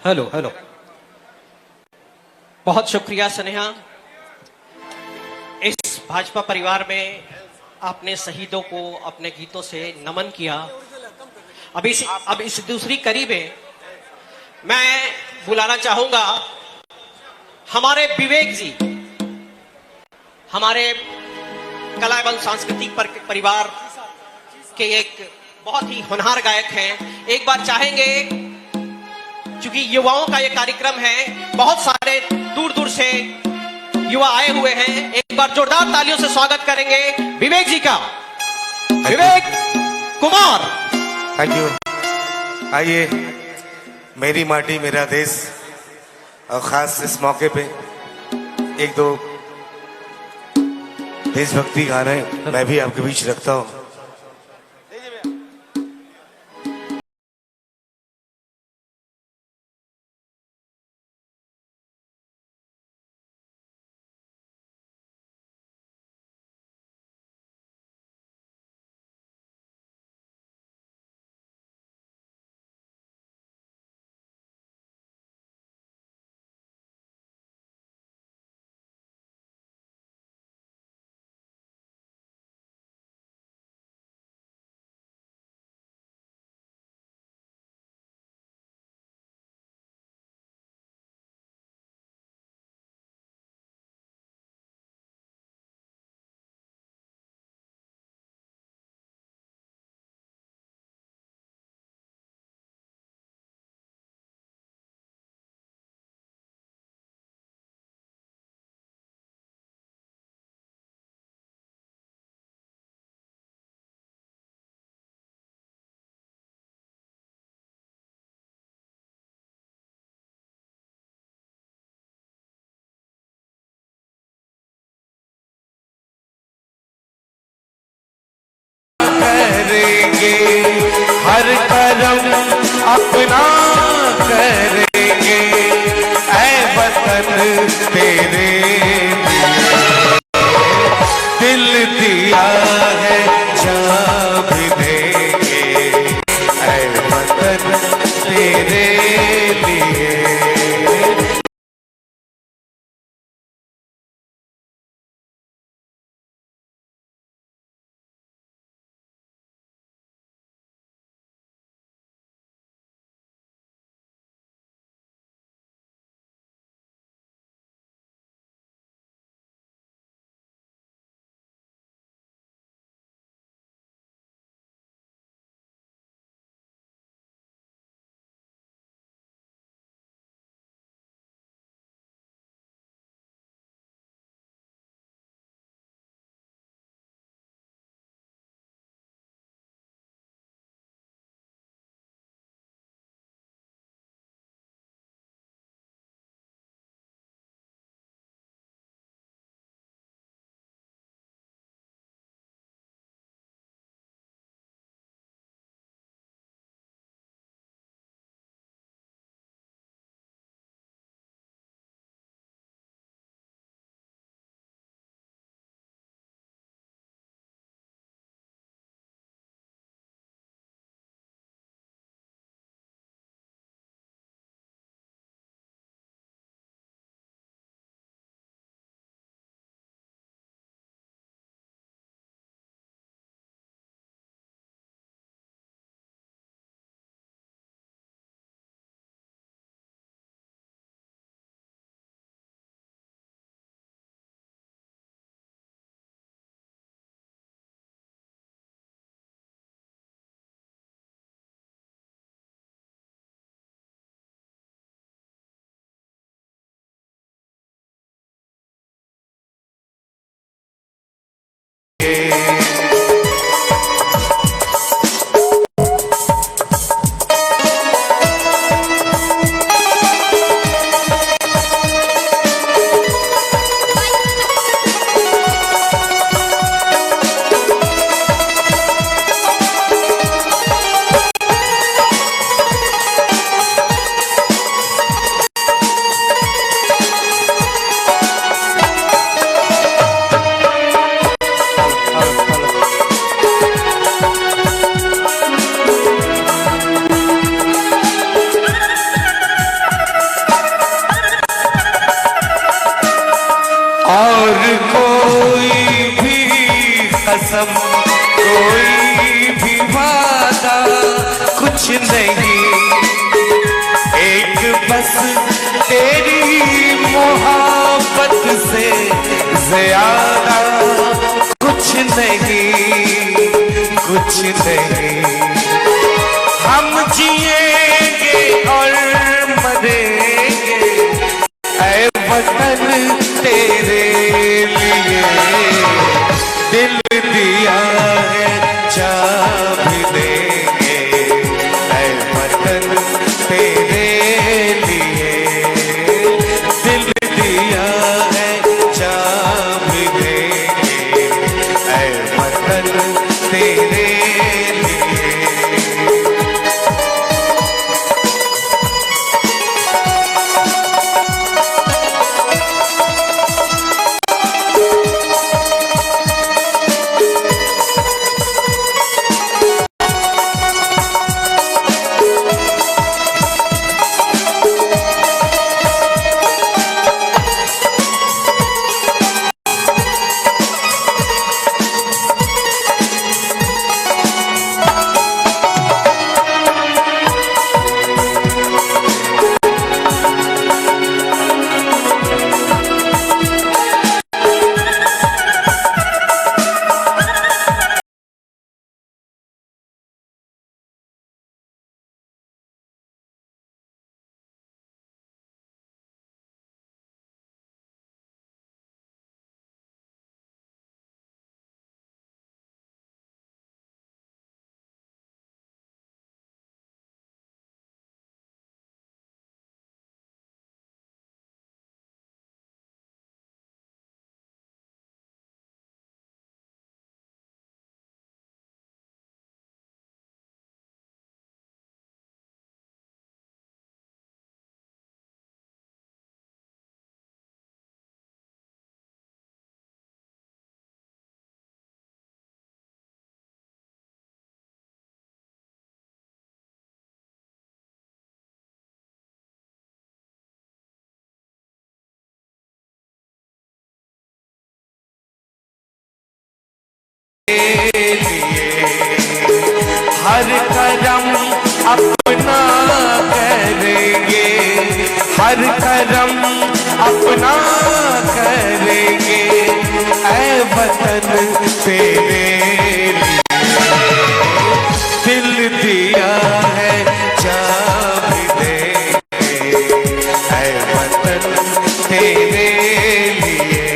Hello hello. बहुत शुक्रिया स्नेहा, इस भाजपा परिवार में आपने शहीदों को अपने गीतों से नमन किया। अब इस दूसरी कड़ी में मैं बुलाना चाहूंगा हमारे विवेक जी, हमारे कला एवं सांस्कृतिक परिवार के एक बहुत ही होनहार गायक हैं। एक बार चाहेंगे, चूंकि युवाओं का ये कार्यक्रम है, बहुत सारे दूर दूर से युवा आए हुए हैं, एक बार जोरदार तालियों से स्वागत करेंगे विवेक जी का। Vivek Kumar, thank you. आइए, मेरी माटी मेरा देश, और खास इस मौके पे एक दो देशभक्ति गाने मैं भी आपके बीच रखता हूं। करेंगे हर करम अपना करेंगे, ऐ वतन तेरे दिल दिया है जान भी देंगे, ऐ वतन तेरे लिए। और कोई भी कसम, कोई भी वादा कुछ नहीं, एक बस तेरी मोहब्बत से ज्यादा कुछ नहीं, कुछ नहीं। हम जिएंगे और मरेंगे ऐ वतन तेरे लिए, दिल दिया है जा भी देंगे ऐ वतन तेरे लिए, दिल दिया है जा भी देंगे ऐ वतन तेरे लिए। हर करम अपना करेंगे, हर करम अपना करेंगे ऐ वतन तेरे लिए, दिल दिया है जा भी देंगे ऐ वतन तेरे लिए,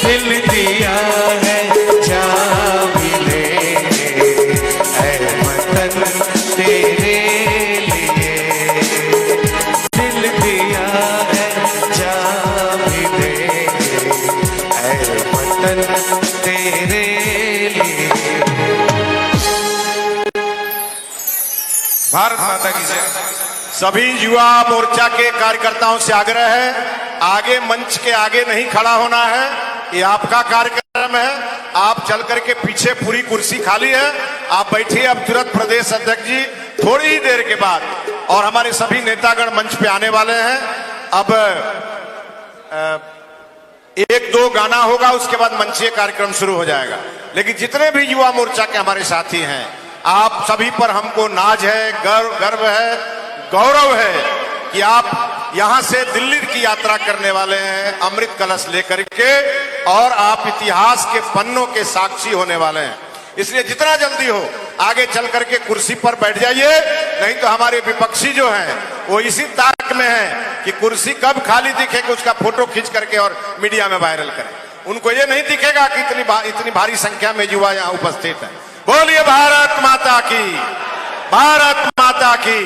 दिल दिया है जा भी देंगे ऐ वतन तेरे लिए, दिल दिया है जा भी देंगे ऐ वतन तेरे लिए। भारत माता की जय। सभी युवा मोर्चा के कार्यकर्ताओं से आग्रह है, आगे मंच के आगे नहीं खड़ा होना है, ये आपका कार्यक्रम है। आप चल करके पीछे पूरी कुर्सी खाली है, आप बैठिए। अब तुरंत प्रदेश अध्यक्ष जी थोड़ी ही देर के बाद और हमारे सभी नेतागण मंच पे आने वाले हैं। अब एक दो गाना होगा, उसके बाद मंचीय कार्यक्रम शुरू हो जाएगा। लेकिन जितने भी युवा मोर्चा के हमारे साथी हैं, आप सभी पर हमको नाज है, गर्व है, गौरव है कि आप यहां से दिल्ली की यात्रा करने वाले हैं अमृत कलश लेकर के, और आप इतिहास के पन्नों के साक्षी होने वाले हैं। इसलिए जितना जल्दी हो आगे चल करके कुर्सी पर बैठ जाइए, नहीं तो हमारे विपक्षी जो हैं वो इसी ताक में है कि कुर्सी कब खाली दिखे कि उसका फोटो खींच करके और मीडिया में वायरल करें। उनको ये नहीं दिखेगा कि इतनी भारी संख्या में युवा यहाँ उपस्थित है। बोलिए भारत माता की, भारत माता की।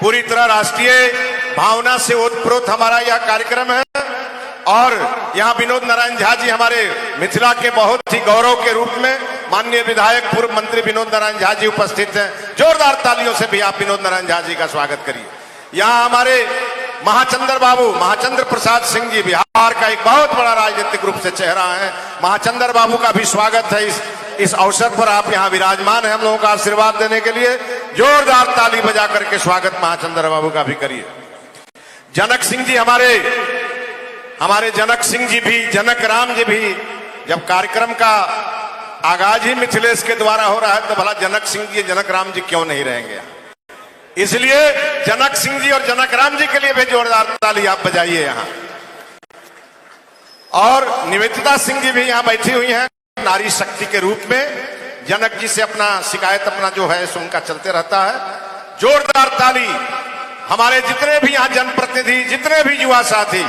पूरी तरह राष्ट्रीय भावना से ओतप्रोत हमारा यह कार्यक्रम है, और यहाँ विनोद नारायण झा जी हमारे मिथिला के बहुत ही गौरव के रूप में, माननीय विधायक पूर्व मंत्री विनोद नारायण झा जी उपस्थित हैं। जोरदार तालियों से भी आप विनोद नारायण झा जी का स्वागत करिए। यहाँ हमारे महाचंद्र बाबू, महाचंद्र प्रसाद सिंह जी, बिहार का एक बहुत बड़ा राजनीतिक रूप से चेहरा है। महाचंद्र बाबू का भी स्वागत है। इस अवसर पर आप यहाँ विराजमान है हम लोगों का आशीर्वाद देने के लिए। जोरदार ताली बजा करके स्वागत महाचंद्र बाबू का भी करिए। जनक सिंह जी हमारे जनक सिंह जी भी, जनक राम जी भी, जब कार्यक्रम का आगाज ही मिथिलेश के द्वारा हो रहा है तो भला जनक सिंह जी, जनक राम जी क्यों नहीं रहेंगे? इसलिए जनक सिंह जी और जनक राम जी के लिए भी जोरदार ताली आप बजाइए यहां। और निवेदिता सिंह जी भी यहां बैठी हुई हैं नारी शक्ति के रूप में। जनक जी से अपना शिकायत अपना जो है सो उनका चलते रहता है। जोरदार ताली हमारे जितने भी यहां जनप्रतिनिधि, जितने भी युवा साथी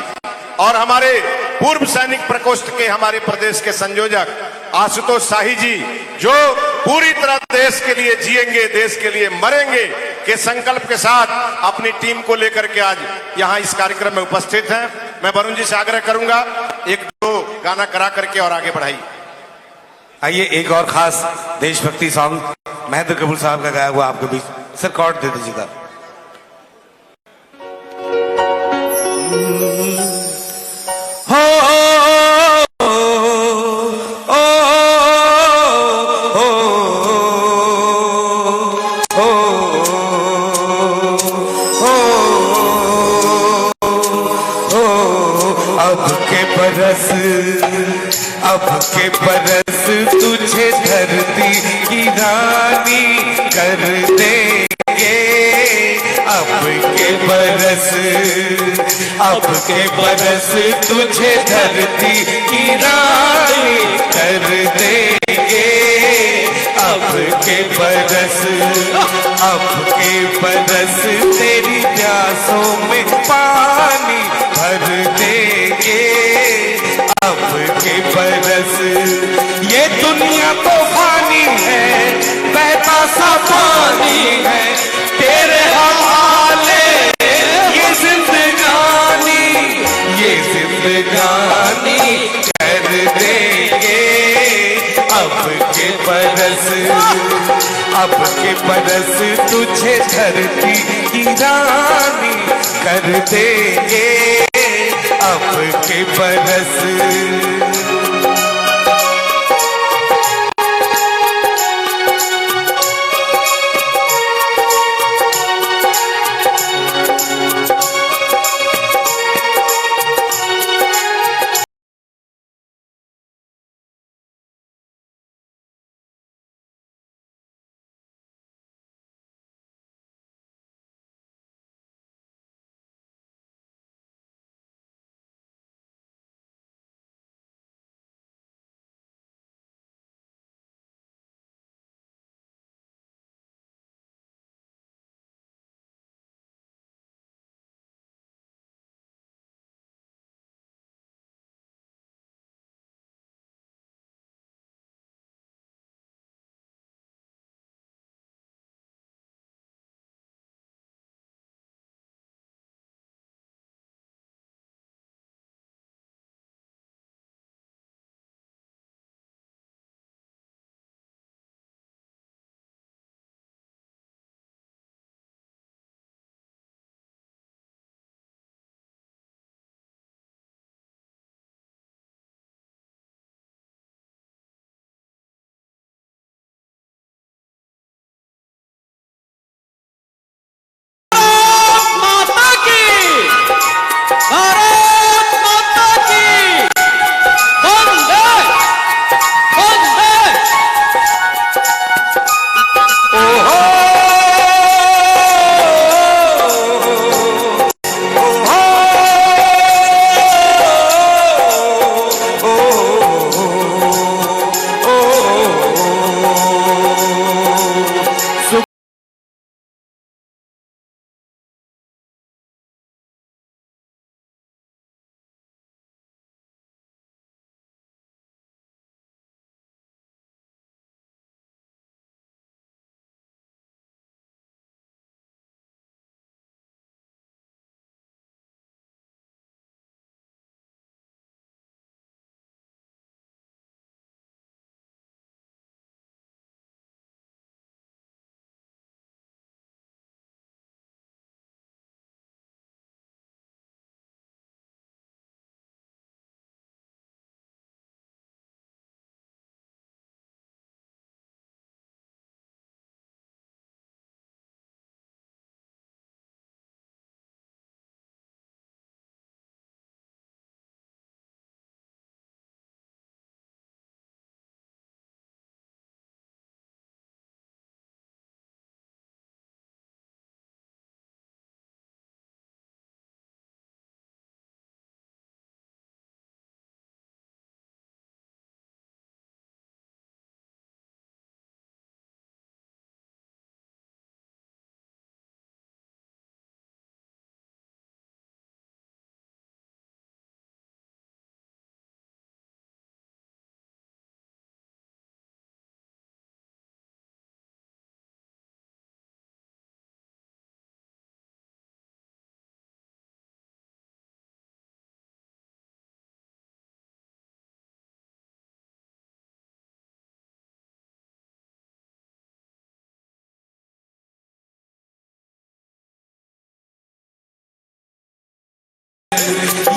और हमारे पूर्व सैनिक प्रकोष्ठ के हमारे प्रदेश के संयोजक आशुतोष शाही जी, जो पूरी तरह देश के लिए जिएंगे, देश के लिए मरेंगे के संकल्प के साथ अपनी टीम को लेकर के आज यहां इस कार्यक्रम में उपस्थित हैं। मैं वरुण जी से आग्रह करूंगा एक दो गाना करा करके और आगे बढ़ाइए। आइए एक और खास देशभक्ति सॉन्ग महेंद्र कपूर साहब का गाया हुआ आपके बीच। सर कॉर्ड दे दीजिएगा। अब के बरस तुझे धरती की रानी कर देंगे। अब के बरस तुझे धरती की रानी कर देंगे। अब के बरस तेरी प्यासों में पानी भर देंगे। अब के बरस ये दुनिया तो फानी है, बहता सा पानी है तेरे हवाले। ये जिंदगानी कर देंगे। अब के बरस तुझे धरती की रानी कर देंगे। अब के बरस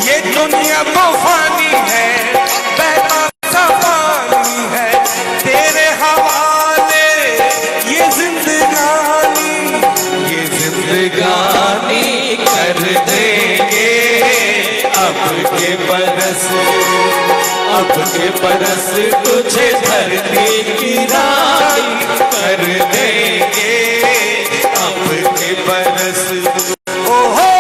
ये दुनिया तूफानी है, बहता सा पानी है, तेरे हवाले ये जिंदगानी कर देंगे। अब के बरस तुझे धरती की रानी कर देंगे। अब के बरस ओहो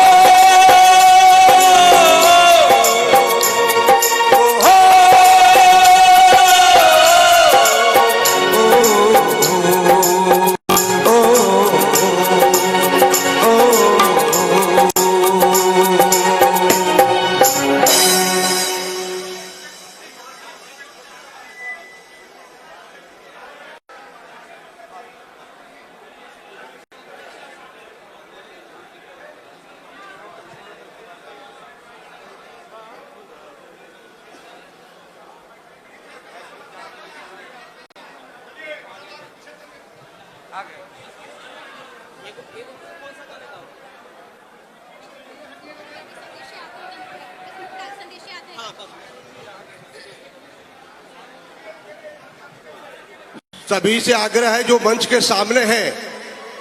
सभी से आग्रह है जो मंच के सामने हैं,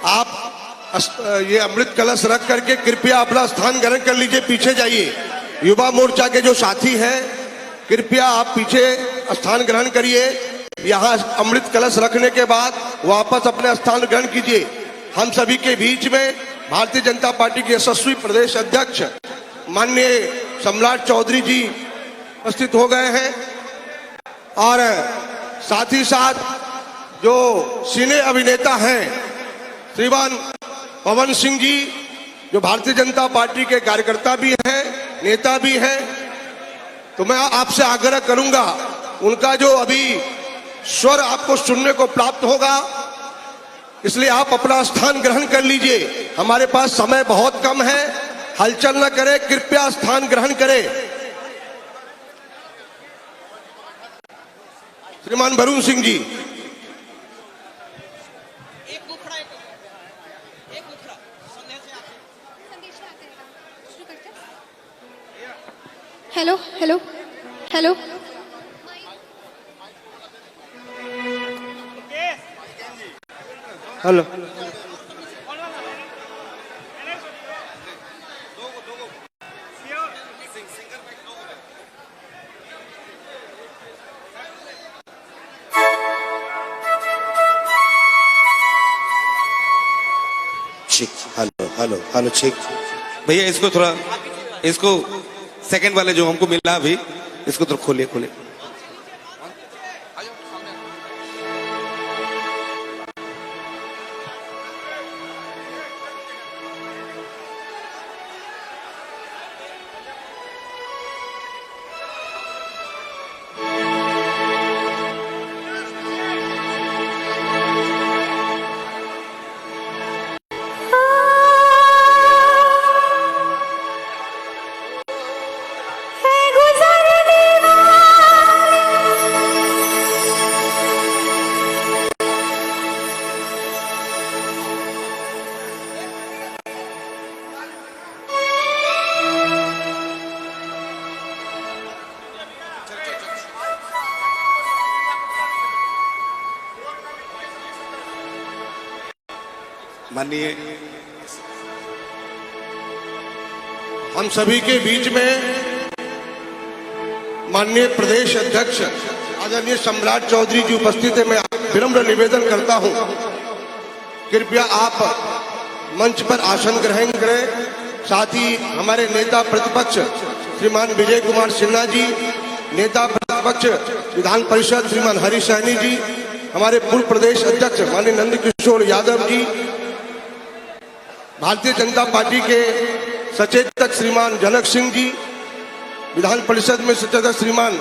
आप ये अमृत कलश रख करके कृपया अपना स्थान ग्रहण कर लीजिए, पीछे जाइए। युवा मोर्चा के जो साथी हैं कृपया आप पीछे स्थान ग्रहण करिए। यहाँ अमृत कलश रखने के बाद वापस अपने स्थान ग्रहण कीजिए। हम सभी के बीच में भारतीय जनता पार्टी के यशस्वी प्रदेश अध्यक्ष माननीय सम्राट चौधरी जी उपस्थित हो गए हैं और साथ ही साथ जो सिने अभिनेता हैं श्रीमान पवन सिंह जी, जो भारतीय जनता पार्टी के कार्यकर्ता भी हैं, नेता भी हैं, तो मैं आपसे आग्रह करूंगा, उनका जो अभी स्वर आपको सुनने को प्राप्त होगा, इसलिए आप अपना स्थान ग्रहण कर लीजिए। हमारे पास समय बहुत कम है, हलचल न करें, कृपया स्थान ग्रहण करें। श्रीमान Varun Singh ji, hello hello hello hello hello hello hello ठीक भैया, इसको थोड़ा, इसको सेकंड वाले जो हमको मिला अभी, इसको तो खोलिए खोलिए। माननीय हम सभी के बीच में माननीय प्रदेश अध्यक्ष आदरणीय सम्राट चौधरी जी उपस्थित है। मैं विनम्र निवेदन करता हूं, कृपया आप मंच पर आसन ग्रहण करें। साथ ही हमारे नेता प्रतिपक्ष श्रीमान विजय कुमार सिन्हा जी, नेता प्रतिपक्ष विधान परिषद श्रीमान हरीश सैनी जी, हमारे पूर्व प्रदेश अध्यक्ष माननीय नंद किशोर यादव जी, भारतीय जनता पार्टी के सचेतक श्रीमान जनक सिंह जी, विधान परिषद में सचेतक श्रीमान,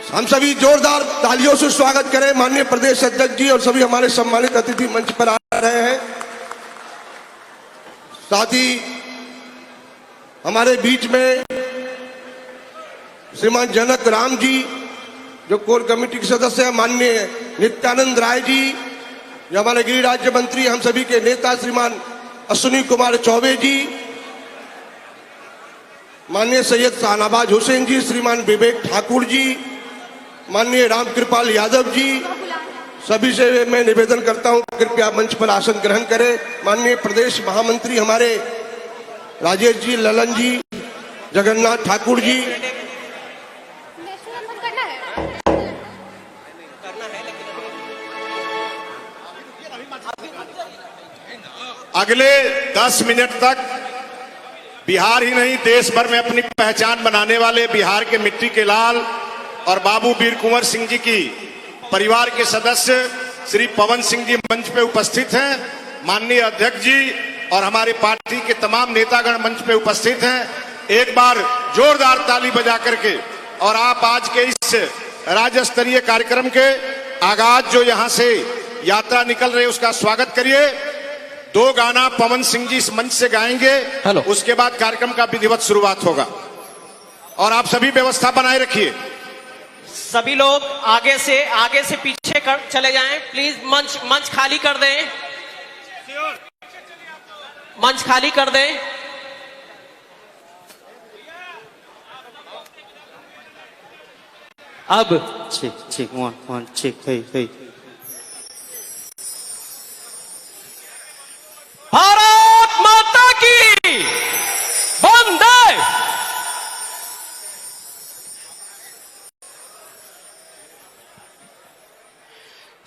हम सभी जोरदार तालियों से स्वागत करें माननीय प्रदेश अध्यक्ष जी और सभी हमारे सम्मानित अतिथि मंच पर आ रहे हैं। साथ ही हमारे बीच में श्रीमान जनक राम जी जो कोर कमेटी के सदस्य हैं, माननीय नित्यानंद राय जी जो हमारे गृह राज्य मंत्री, हम सभी के नेता श्रीमान अश्विनी कुमार चौबे जी, माननीय सैयद शाहनवाज हुसैन जी, श्रीमान विवेक ठाकुर जी, माननीय रामकृपाल यादव जी, सभी से मैं निवेदन करता हूं कृपया मंच पर आसन ग्रहण करें। माननीय प्रदेश महामंत्री हमारे राजेश जी, ललन जी, जगन्नाथ ठाकुर जी, अगले 10 मिनट तक बिहार ही नहीं देश भर में अपनी पहचान बनाने वाले बिहार के मिट्टी के लाल और बाबू वीर कुंवर सिंह जी की परिवार के सदस्य श्री पवन सिंह जी मंच पे उपस्थित हैं। माननीय अध्यक्ष जी और हमारे पार्टी के तमाम नेतागण मंच पे उपस्थित हैं। एक बार जोरदार ताली बजा करके और आप आज के इस राज्य स्तरीय कार्यक्रम के आगाज जो यहां से यात्रा निकल रही है उसका स्वागत करिए। 2 गाना पवन सिंह जी इस मंच से गाएंगे। उसके बाद कार्यक्रम का विधिवत शुरुआत होगा और आप सभी व्यवस्था बनाए रखिए। सभी लोग आगे से पीछे चले जाएं प्लीज। मंच खाली कर दें, मंच खाली कर दें। अब check 1 check hey भारत माता की वंदे।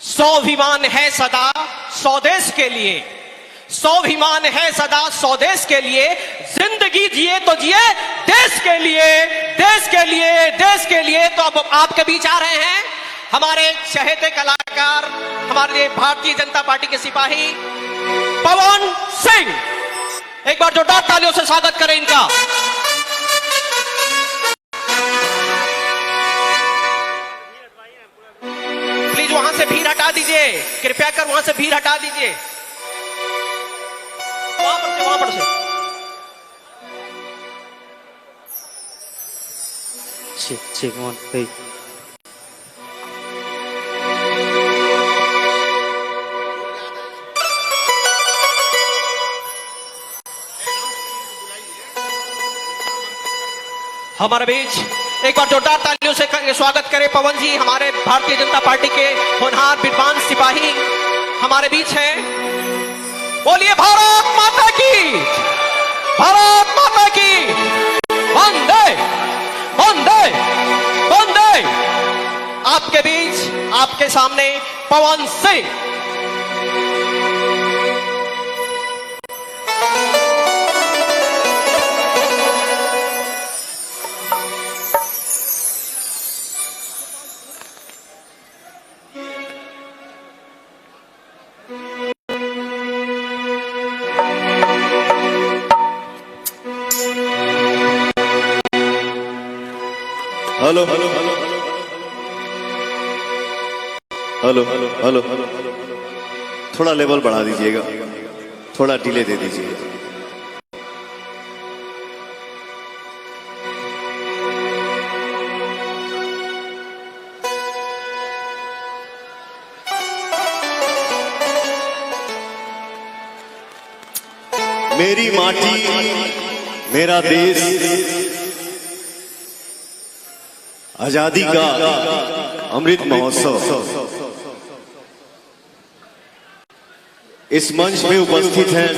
स्वाभिमान है सदा स्वदेश के लिए, स्वाभिमान है सदा स्वदेश के लिए। जिंदगी जिए तो जिए देश के लिए, देश के लिए, देश के लिए। तो अब आपके बीच आ रहे हैं हमारे चहेते कलाकार, हमारे भारतीय जनता पार्टी के सिपाही पवन सिंह। एक बार जोरदार तालियों से स्वागत करें इनका। प्लीज वहां से भीड़ हटा दीजिए, कृपया कर वहां से भीड़ हटा दीजिए। वहां पर से check 1 hey हमारे बीच एक बार जोरदार तालियों से स्वागत करें पवन जी, हमारे भारतीय जनता पार्टी के होनहार विद्वान सिपाही हमारे बीच हैं। बोलिए भारत माता की, भारत माता की वंदे वंदे वंदे। आपके बीच, आपके सामने Pawan Singh. Hello hello hello hello hello, थोड़ा लेवल बढ़ा दीजिएगा, थोड़ा डिले दे दीजिएगा। मेरी माटी मेरा देश आजादी का अमृत महोत्सव इस मंच में उपस्थित हैं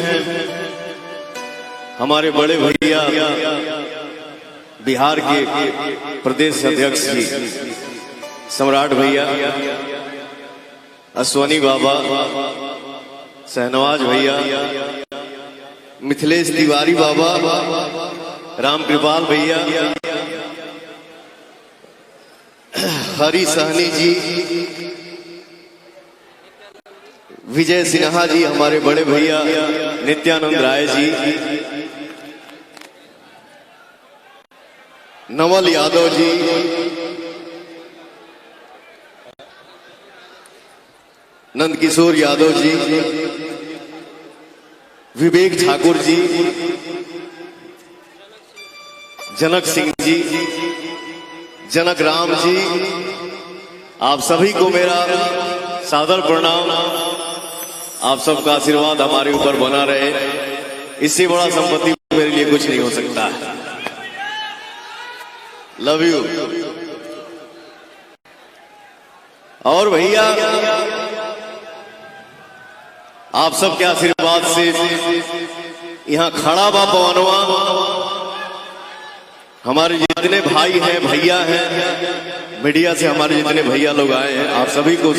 हमारे बड़े भैया बिहार के प्रदेश अध्यक्ष जी सम्राट भैया, अश्वनी बाबा, शहनवाज भैया, मिथिलेश तिवारी बाबा, रामकृपाल भैया, हरी सहनी जी, विजय सिन्हा जी, हमारे बड़े भैया नित्यानंद राय जी, नवल यादव जी, नंदकिशोर यादव जी, विवेक ठाकुर जी, जनक सिंह जी, जनक राम जी, आप सभी को मेरा सादर प्रणाम। आप सबका आशीर्वाद हमारे ऊपर बना रहे, इससे बड़ा संपत्ति मेरे लिए कुछ नहीं हो सकता। Love you. और भैया आप सब के आशीर्वाद से यहाँ खड़ा बा पवनवा, हमारे जितने भाई हैं भैया हैं, मीडिया से हमारे जितने भैया लोग आए हैं, आप सभी को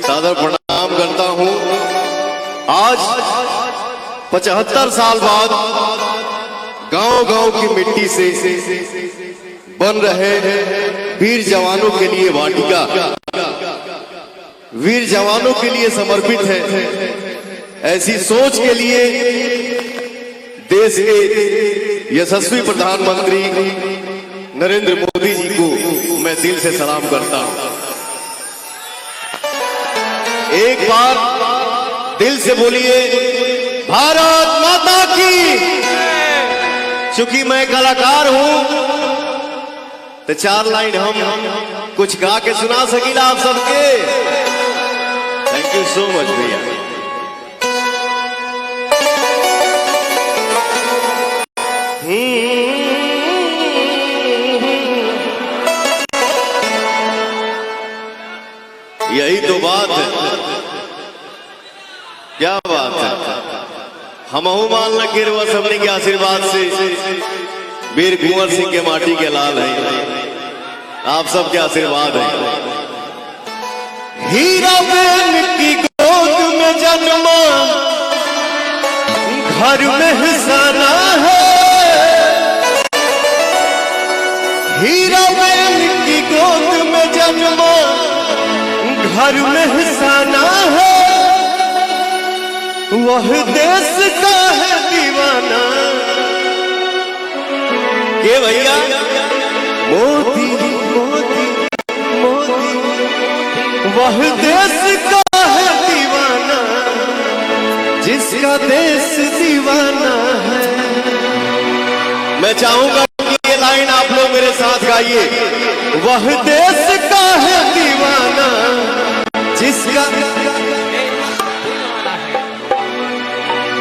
सादर प्रणाम करता हूं। आज 75 साल बाद गांव-गांव की मिट्टी से बन रहे वीर जवानों के लिए वाटिका, वीर जवानों के लिए समर्पित है। ऐसी सोच के लिए देश के यशस्वी प्रधानमंत्री नरेंद्र मोदी जी को मैं दिल से सलाम करता हूं। एक बार दिल से बोलिए भारत माता की। चूंकि मैं कलाकार हूं तो 4 लाइन हम कुछ गा के सुना सकीला आप सबके। थैंक यू सो मच भैया। यही तो बात है, क्या बात है। हमहू मान ल गिरवा सबने के आशीर्वाद से वीर कुंवर सिंह के माटी के लाल है, आप सबके आशीर्वाद है। हीरा बहन की गोद में जन्मा घर में हसाना है, हीरा बहन की गोद में जन्मा घर में हसाना है। वह देश का है दीवाना के भैया मोदी मोदी मोदी, वह देश का है दीवाना जिसका देश दीवाना है। मैं चाहूंगा कि ये लाइन आप लोग मेरे साथ गाइए। वह देश का है दीवाना जिसका,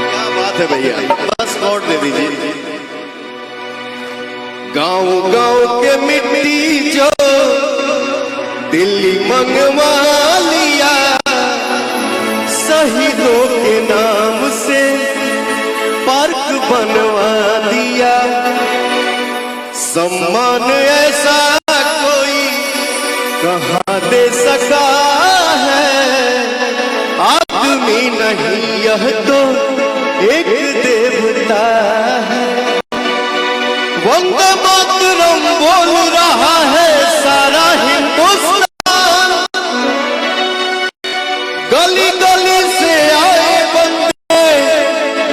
क्या बात है भैया, बस कोड दे दीजिए। गांव-गांव के मिट्टी जो दिल्ली मंगवा लिया, शहीदों के नाम से पार्क बनवा दिया। सम्मान ऐसा कोई कहाँ दे सका है, आदमी नहीं यह तो एक देवता है। वंदे मातरम बोल रहा है सारा हिंदुस्तान, गली गली से आए बंदे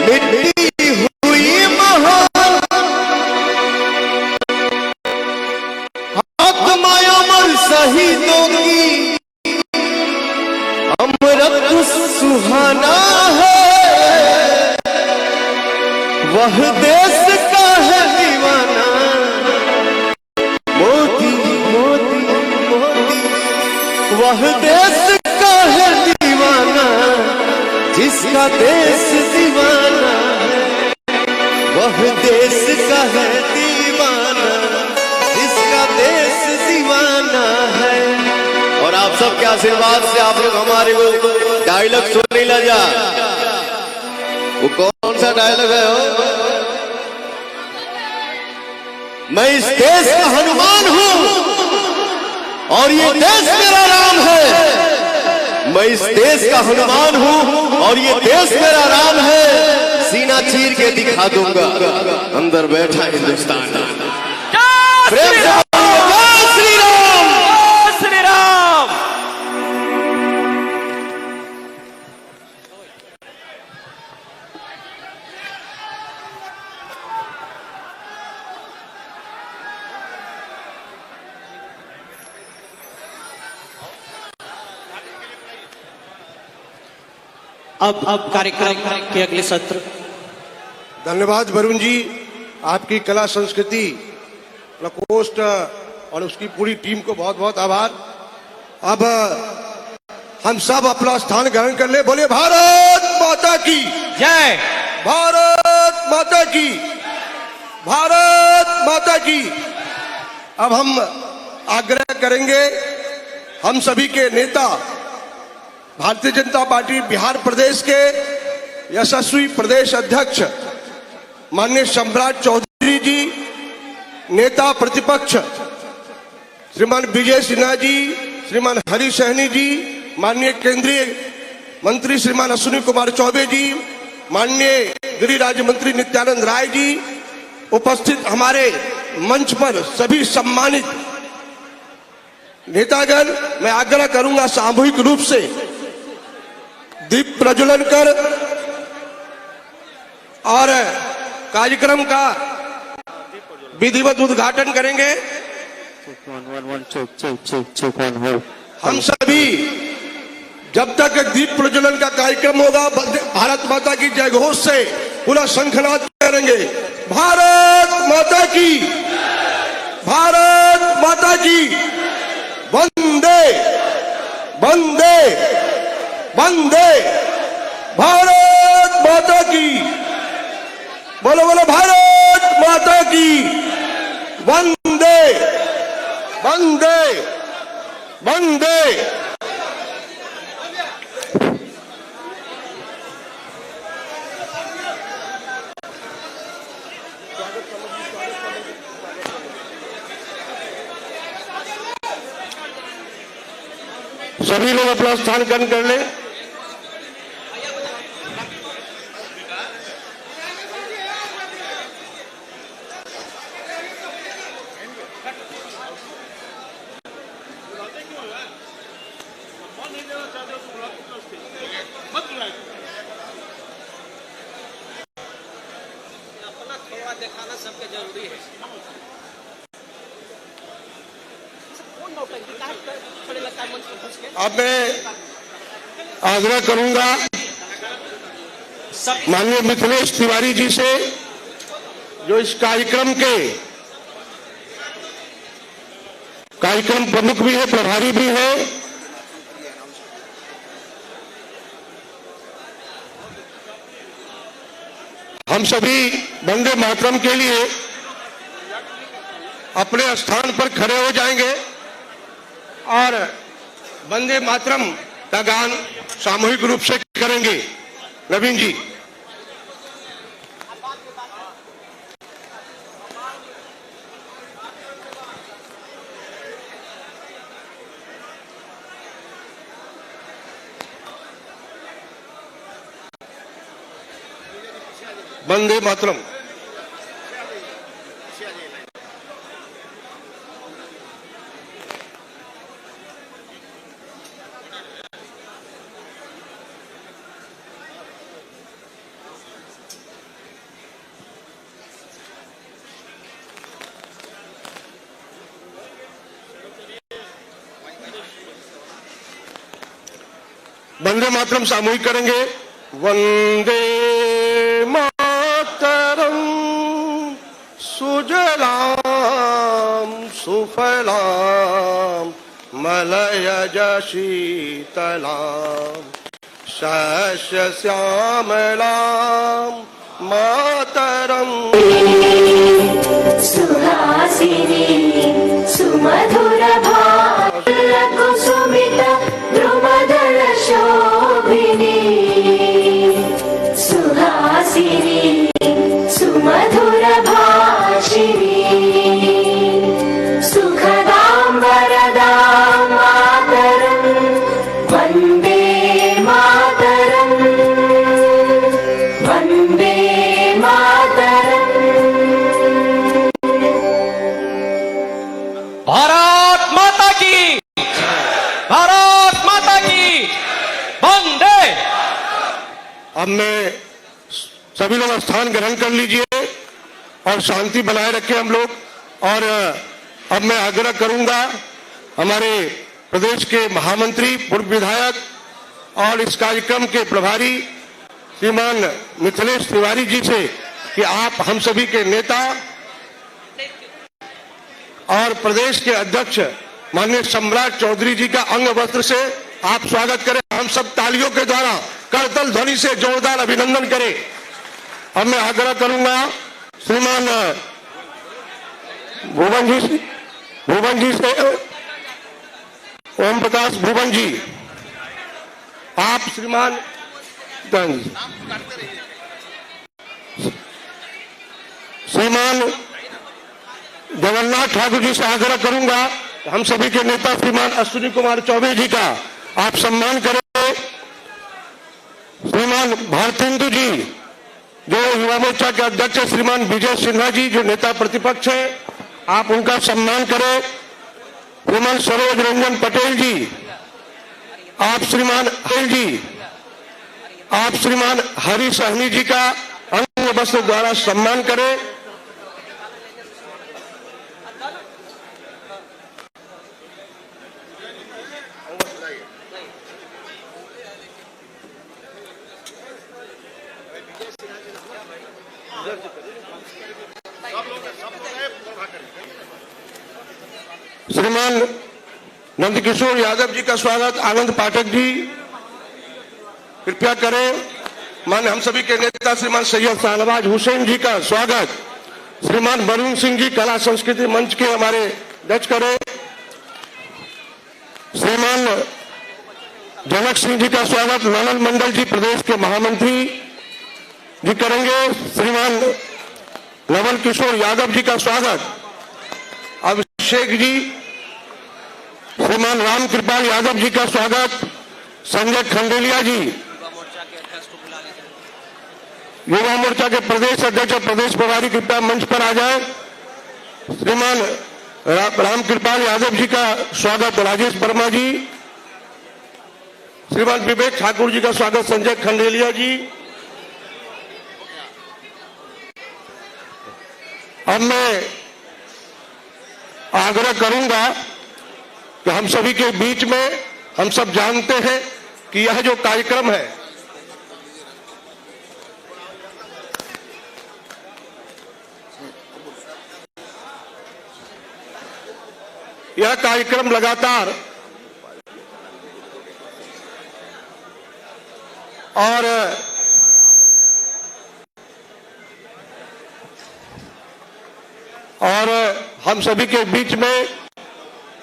मिट्टी हुई महान। आत्मा अमर शहीदों की अमृत सुहाना है। वह देश का है दीवाना मोदी मोदी मोदी, वह देश का है दीवाना जिसका देश दीवाना है। वह देश का है दीवाना जिसका देश दीवाना है। और आप सबके आशीर्वाद से आप लोग हमारे को डायलॉग सुनने लगा। वो कौन सा डायलॉग है हो? मैं इस देश का हनुमान हूं और ये देश मेरा राम है। मैं इस देश का हनुमान हूं और ये देश मेरा राम है। सीना चीर के दिखा दूंगा अंदर बैठा हिंदुस्तान। प्रेम से जय श्री राम, जय श्री राम। अब कार्यक्रम के अगले सत्र। धन्यवाद वरुण जी, आपकी कला संस्कृति प्रकोष्ठ और उसकी पूरी टीम को बहुत बहुत आभार। अब हम सब अपना स्थान ग्रहण कर ले। बोले भारत माता की जय, भारत माता की, भारत माता की। अब हम आग्रह करेंगे, हम सभी के नेता, भारतीय जनता पार्टी बिहार प्रदेश के यशस्वी प्रदेश अध्यक्ष माननीय सम्राट चौधरी जी, नेता प्रतिपक्ष श्रीमान विजय सिन्हा जी, श्रीमान हरी सहनी जी, माननीय केंद्रीय मंत्री श्रीमान अश्विनी कुमार चौबे जी, माननीय गृह राज्य मंत्री नित्यानंद राय जी, उपस्थित हमारे मंच पर सभी सम्मानित नेतागण, मैं आग्रह करूंगा सामूहिक रूप से दीप प्रज्वलन कर और कार्यक्रम का विधिवत उद्घाटन करेंगे। चेक वन चेक वन हो। हम सभी जब तक दीप प्रज्वलन का कार्यक्रम होगा, भारत माता की जय घोष से पूरा शंखनाद करेंगे। भारत माता की, भारत माता की, वंदे वंदे वंदे, भारत माता की, बोलो बोलो भारत माता की, वंदे वंदे वंदे। सभी लोग अपना स्थान ग्रहण कर लें। अपना थोड़ा दिखाना सबके जरूरी है। कौन नौटंकी का खड़े लगता है मंच पर घुस के? अब मैं आग्रह करूंगा सब माननीय मिथिलेश तिवारी जी से, जो इस कार्यक्रम के कार्यक्रम प्रमुख भी है, प्रभारी भी है, हम सभी वंदे मातरम के लिए अपने स्थान पर खड़े हो जाएंगे और वंदे मातरम का गान सामूहिक रूप से करेंगे। नवीन जी, वंदे मातरम। वंदे मातरम सामूहिक करेंगे। वंदे मातरम सुजलाम सुफलाम मलयज शीतलाम शस्य श्यामलाम मातरम। सुहासिनी सुमधुर कुसुमित द्रुमदल शोभिनी, सुहासिनी सुमधुर भाषिणी, सुखदां वरदां मातरं वन्दे मातरं वन्दे मातरं। भारत माता की, भारत माता की, वंदे। अब मैं सभी लोग स्थान ग्रहण कर लीजिए और शांति बनाए रखें हम लोग। और अब मैं आग्रह करूंगा हमारे प्रदेश के महामंत्री, पूर्व विधायक और इस कार्यक्रम के प्रभारी श्रीमान मिथिलेश तिवारी जी से कि आप हम सभी के नेता और प्रदेश के अध्यक्ष माननीय सम्राट चौधरी जी का अंग वस्त्र से आप स्वागत करें। हम सब तालियों के द्वारा करतल ध्वनि से जोरदार अभिनंदन करें। अब मैं आग्रह करूंगा श्रीमान भुवन जी से भुवन जी से, ओम प्रकाश भुवन जी, आप श्रीमान श्रीमान जगन्नाथ ठाकुर जी से आग्रह करूंगा, हम सभी के नेता श्रीमान अश्विनी कुमार चौबे जी का आप सम्मान करें। श्रीमान भारतेंदु जी जो युवा मोर्चा के अध्यक्ष है, श्रीमान विजय सिन्हा जी जो नेता प्रतिपक्ष है, आप उनका सम्मान करें। श्रीमान सरोज रंजन पटेल जी, आप श्रीमान अनिल जी, आप श्रीमान हरि सहनी जी का अंग वस्त्र द्वारा सम्मान करें। श्रीमान नंदकिशोर यादव जी का स्वागत आनंद पाठक जी कृपया करें। मान्य हम सभी के नेता श्रीमान सैयद शाहनवाज हुसैन जी का स्वागत श्रीमान वरुण सिंह जी कला संस्कृति मंच के हमारे अध्यक्ष करें। श्रीमान जनक सिंह जी का स्वागत ननन मंडल जी प्रदेश के महामंत्री जी करेंगे। श्रीमान नवल किशोर यादव जी का स्वागत अभिषेक जी, श्रीमान राम कृपाल यादव जी का स्वागत संजय खंडेलिया जी, युवा मोर्चा के प्रदेश अध्यक्ष और प्रदेश प्रभारी कृपया मंच पर आ जाए। श्रीमान राम कृपाल यादव जी का स्वागत राजेश वर्मा जी, श्रीमान विवेक ठाकुर जी का स्वागत संजय खंडेलिया जी। अब मैं आग्रह करूंगा कि हम सभी के बीच में, हम सब जानते हैं कि यह जो कार्यक्रम है यह कार्यक्रम लगातार और हम सभी के बीच में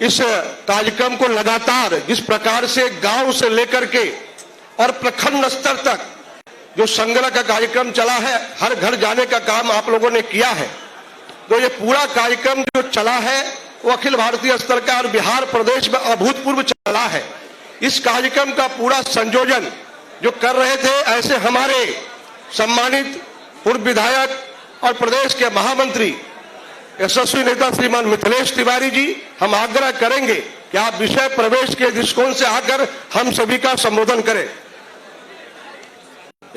इस कार्यक्रम को लगातार जिस प्रकार से गांव से लेकर के और प्रखंड स्तर तक जो संग्रह का कार्यक्रम चला है, हर घर जाने का काम आप लोगों ने किया है, तो ये पूरा कार्यक्रम जो चला है वो अखिल भारतीय स्तर का और बिहार प्रदेश में अभूतपूर्व चला है। इस कार्यक्रम का पूरा संयोजन जो कर रहे थे ऐसे हमारे सम्मानित पूर्व विधायक और प्रदेश के महामंत्री यशस्वी नेता श्रीमान मिथिलेश तिवारी जी, हम आग्रह करेंगे कि आप विषय प्रवेश के दृष्टिकोण से आकर हम सभी का संबोधन करें।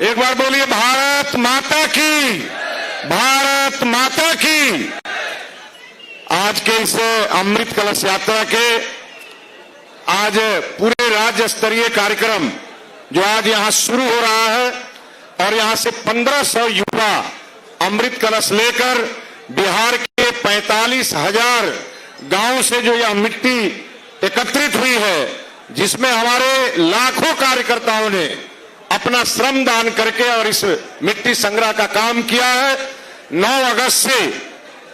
एक बार बोलिए भारत माता की, भारत माता की। आज के इस अमृत कलश यात्रा के आज पूरे राज्य स्तरीय कार्यक्रम जो आज यहां शुरू हो रहा है और यहां से 1500 युवा अमृत कलश लेकर बिहार के 45,000 गांव से जो यह मिट्टी एकत्रित हुई है, जिसमें हमारे लाखों कार्यकर्ताओं ने अपना श्रम दान करके और इस मिट्टी संग्रह का काम किया है। 9 अगस्त से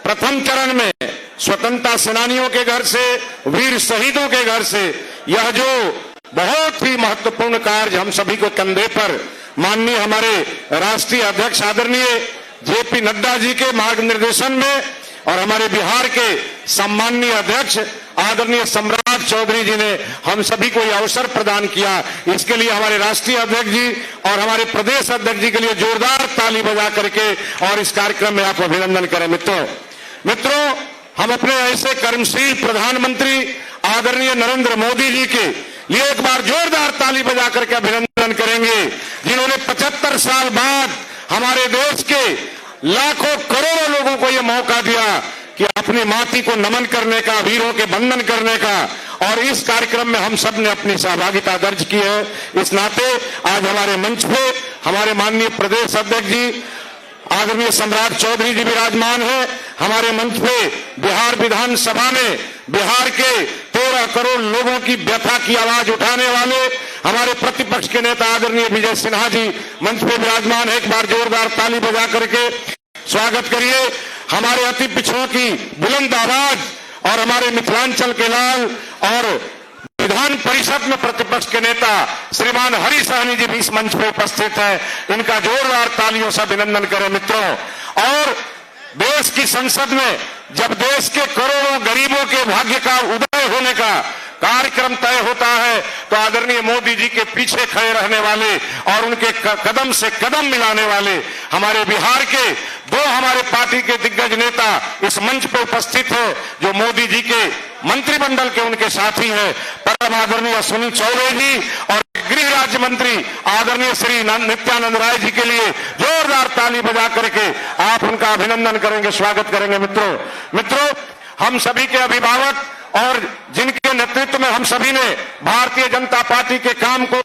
प्रथम चरण में स्वतंत्रता सेनानियों के घर से, वीर शहीदों के घर से यह जो बहुत ही महत्वपूर्ण कार्य हम सभी को कंधे पर माननीय हमारे राष्ट्रीय अध्यक्ष आदरणीय जेपी नड्डा जी के मार्गनिर्देशन में और हमारे बिहार के सम्माननीय अध्यक्ष आदरणीय सम्राट चौधरी जी ने हम सभी को यह अवसर प्रदान किया, इसके लिए हमारे राष्ट्रीय अध्यक्ष जी और हमारे प्रदेश अध्यक्ष जी के लिए जोरदार ताली बजा करके और इस कार्यक्रम में आप अभिनंदन करें। मित्रों, हम अपने ऐसे कर्मशील प्रधानमंत्री आदरणीय नरेंद्र मोदी जी के लिए एक बार जोरदार ताली बजा करके अभिनंदन करेंगे, जिन्होंने 75 साल बाद हमारे देश के लाखों करोड़ों लोगों को यह मौका दिया कि अपनी माटी को नमन करने का, वीरों के वंदन करने का, और इस कार्यक्रम में हम सब ने अपनी सहभागिता दर्ज की है। इस नाते आज हमारे मंच पे हमारे माननीय प्रदेश अध्यक्ष जी आदरणीय सम्राट चौधरी जी विराजमान है। हमारे मंच पे बिहार विधानसभा में बिहार के 13 करोड़ लोगों की व्यथा की आवाज उठाने वाले हमारे प्रतिपक्ष के नेता आदरणीय विजय सिन्हा जी मंच पे विराजमान है। एक बार जोरदार ताली बजा करके स्वागत करिए। हमारे अति पिछड़ों की बुलंद आवाज और हमारे मिथिलांचल के लाल और विधान परिषद में प्रतिपक्ष के नेता श्रीमान हरि सहनी जी भी इस मंच पर उपस्थित हैं। इनका जोरदार तालियों से अभिनंदन करें मित्रों। और देश की संसद में जब देश के करोड़ों गरीबों के भाग्य का उदय होने का कार्यक्रम तय होता है तो आदरणीय मोदी जी के पीछे खड़े रहने वाले और उनके कदम से कदम मिलाने वाले हमारे बिहार के दो हमारे पार्टी के दिग्गज नेता इस मंच पर उपस्थित हैं, जो मोदी जी के मंत्रिमंडल के उनके साथी हैं, परम आदरणीय सुनील चौबे जी और गृह राज्य मंत्री आदरणीय श्री नित्यानंद राय जी के लिए जोरदार ताली बजा करके आप उनका अभिनंदन करेंगे, स्वागत करेंगे। मित्रों, हम सभी के अभिभावक और जिनके नेतृत्व में हम सभी ने भारतीय जनता पार्टी के काम को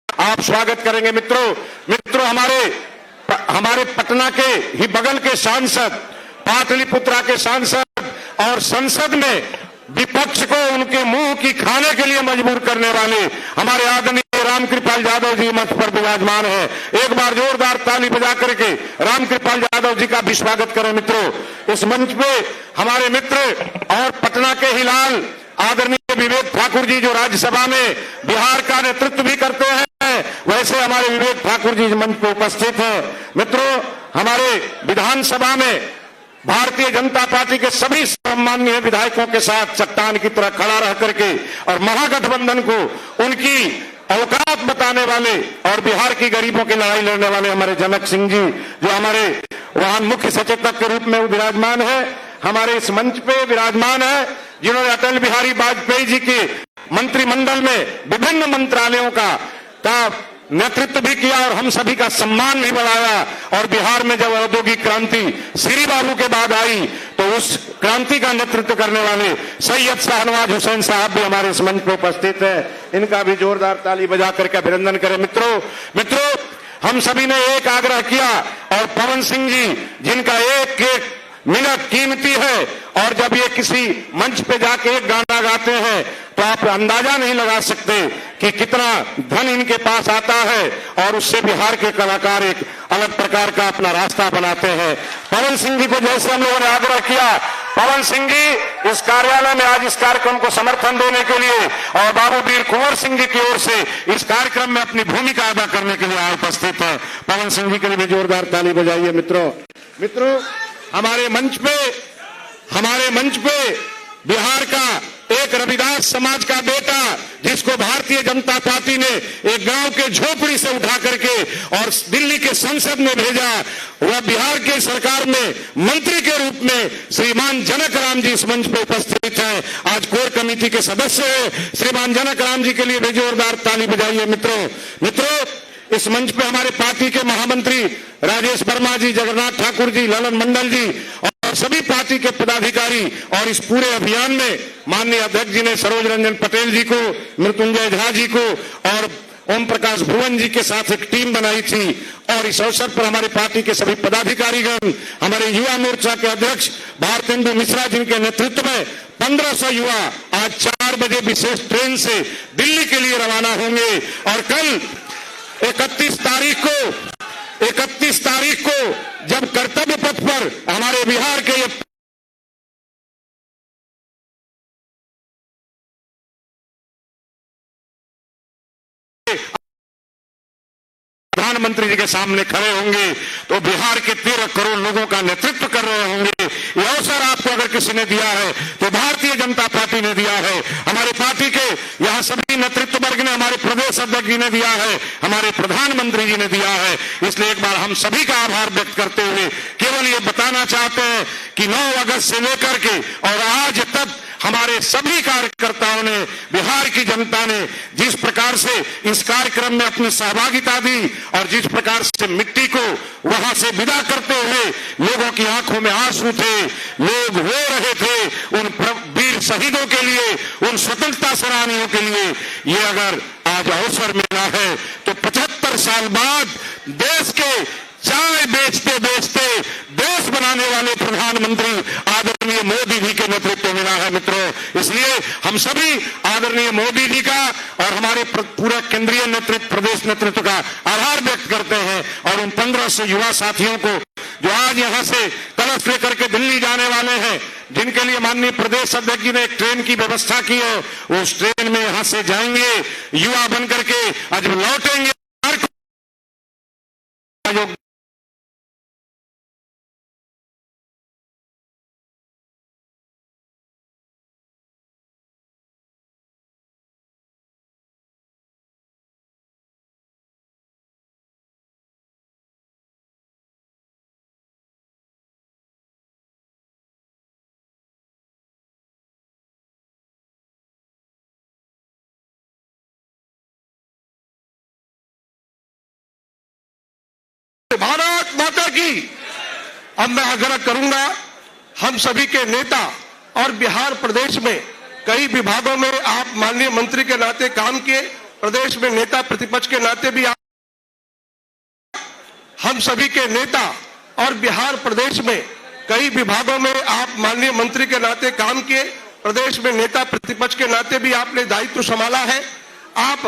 आप स्वागत करेंगे मित्रों। हमारे पटना के ही बगल के सांसद, पाटलिपुत्रा के सांसद और संसद में विपक्ष को उनके मुंह की खाने के लिए मजबूर करने वाले हमारे आदरणीय रामकृपाल यादव जी मंच पर विराजमान हैं। एक बार जोरदार ताली बजा करके रामकृपाल यादव जी का भी स्वागत करें मित्रों। इस मंच पे हमारे मित्र और पटना के ही लाल आदरणीय विवेक ठाकुर जी, जो राज्यसभा में बिहार का नेतृत्व भी करते हैं, वैसे हमारे विवेक ठाकुर जी मंच पर उपस्थित हैं। मित्रों, हमारे विधानसभा में भारतीय जनता पार्टी के सभी सम्माननीय विधायकों के साथ चट्टान की तरह खड़ा रह करके और महागठबंधन को उनकी औकात बताने वाले और बिहार की गरीबों की लड़ाई लड़ने वाले हमारे जनक सिंह जी, जो हमारे वहां मुख्य सचेतक के रूप में विराजमान है, हमारे इस मंच पे विराजमान है, जिन्होंने अटल बिहारी वाजपेयी जी के मंत्रिमंडल में विभिन्न मंत्रालयों का नेतृत्व भी किया और हम सभी का सम्मान भी बढ़ाया। और बिहार में जब औद्योगिक क्रांति श्री बाबू के बाद आई तो उस क्रांति का नेतृत्व करने वाले सैयद शाहनवाज हुसैन साहब भी हमारे इस मंच पर उपस्थित है। इनका भी जोरदार ताली बजा करके अभिनंदन करें मित्रों। हम सभी ने एक आग्रह किया और पवन सिंह जी, जिनका एक एक मिनट कीमती है, और जब ये किसी मंच पे जाके एक गाना गाते हैं तो आप अंदाजा नहीं लगा सकते कि कितना धन इनके पास आता है और उससे बिहार के कलाकार एक अलग प्रकार का अपना रास्ता बनाते हैं। पवन सिंह जी को जैसे हम लोगों ने आग्रह किया, पवन सिंह जी इस कार्यालय में आज इस कार्यक्रम को समर्थन देने के लिए और बाबू वीर कुंवर सिंह जी की ओर से इस कार्यक्रम में अपनी भूमिका अदा करने के लिए उपस्थित है। पवन सिंह जी के लिए भी जोरदार ताली बजाइए मित्रों। हमारे मंच पे बिहार का एक रविदास समाज का बेटा, जिसको भारतीय जनता पार्टी ने एक गांव के झोपड़ी से उठा करके और दिल्ली के संसद में भेजा, वह बिहार के सरकार में मंत्री के रूप में श्रीमान जनक राम जी इस मंच पर उपस्थित हैं, आज कोर कमेटी के सदस्य हैं। श्रीमान जनक राम जी के लिए भी जोरदार ताली बजाइए मित्रों। इस मंच पे हमारे पार्टी के महामंत्री राजेश वर्मा जी, जगन्नाथ ठाकुर जी, ललन मंडल जी और सभी पार्टी के पदाधिकारी, और इस पूरे अभियान में माननीय अध्यक्ष जी ने सरोज रंजन पटेल जी को, मृत्युंजय झा जी को और ओम प्रकाश भुवन जी के साथ एक टीम बनाई थी। और इस अवसर पर हमारे पार्टी के सभी पदाधिकारीगण, हमारे युवा मोर्चा के अध्यक्ष भारतेंदु मिश्रा, जिनके नेतृत्व में 1500 युवा आज 4 बजे विशेष ट्रेन से दिल्ली के लिए रवाना होंगे और कल 31 तारीख को जब कर्तव्य पथ पर हमारे बिहार के ये प्रधानमंत्री जी के सामने खड़े होंगे तो बिहार के 13 करोड़ लोगों का नेतृत्व कर रहे होंगे। ये अवसर आपको अगर किसी ने दिया है तो भारतीय जनता पार्टी ने दिया है, हमारे पार्टी के यहाँ सभी नेतृत्व वर्ग ने, हमारे प्रदेश अध्यक्ष जी ने दिया है, हमारे प्रधानमंत्री जी ने दिया है। इसलिए एक बार हम सभी का आभार व्यक्त करते हुए केवल ये बताना चाहते हैं कि 9 अगस्त से लेकर के और आज तक हमारे सभी कार्यकर्ताओं ने, बिहार की जनता ने जिस प्रकार से इस कार्यक्रम में अपनी सहभागिता दी और जिस प्रकार से मिट्टी को वहां से विदा करते हुए लोगों की आंखों में आंसू थे, लोग रो रहे थे उन वीर शहीदों के लिए, उन स्वतंत्रता सेनानियों के लिए। ये अगर आज अवसर मिला है तो 75 साल बाद देश के चाय बेचते बेचते देश बनाने वाले प्रधानमंत्री आदरणीय मोदी जी के नेतृत्व में है मित्रों। इसलिए हम सभी आदरणीय मोदी जी का और हमारे पूरा केंद्रीय नेतृत्व, प्रदेश नेतृत्व का आभार व्यक्त करते हैं। और उन 1500 युवा साथियों को जो आज यहां से कलश लेकर के दिल्ली जाने वाले हैं, जिनके लिए माननीय प्रदेश अध्यक्ष जी ने एक ट्रेन की व्यवस्था की है, उस ट्रेन में यहां से जाएंगे युवा बनकर के, आज लौटेंगे। भारत माता की। अब मैं आग्रह करूंगा हम सभी के नेता, और बिहार प्रदेश में कई विभागों में आप माननीय मंत्री के नाते काम किए, प्रदेश में नेता प्रतिपक्ष के नाते भी आप, हम सभी के नेता और बिहार प्रदेश में कई विभागों में आप माननीय मंत्री के नाते काम किए, प्रदेश में नेता प्रतिपक्ष के नाते भी आपने दायित्व संभाला है। आप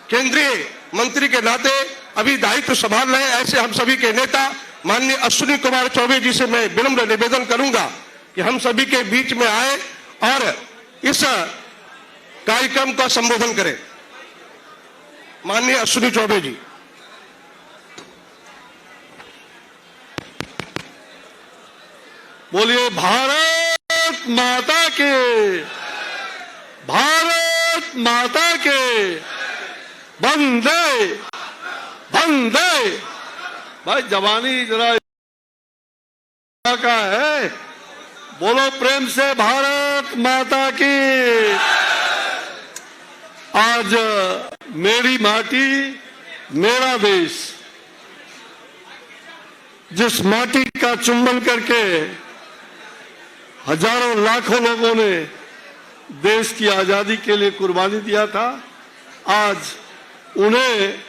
केंद्रीय मंत्री के नाते अभी दायित्व संभाल रहे हैं। ऐसे हम सभी के नेता माननीय अश्विनी कुमार चौबे जी से मैं विनम्र निवेदन करूंगा कि हम सभी के बीच में आए और इस कार्यक्रम का संबोधन करें। माननीय अश्विनी चौबे जी। बोलिए भारत माता के, भारत माता के, वंदे वंदे। भाई जवानी जरा का है, बोलो प्रेम से भारत माता की। आज मेरी माटी मेरा देश, जिस माटी का चुंबन करके हजारों लाखों लोगों ने देश की आजादी के लिए कुर्बानी दिया था, आज उन्हें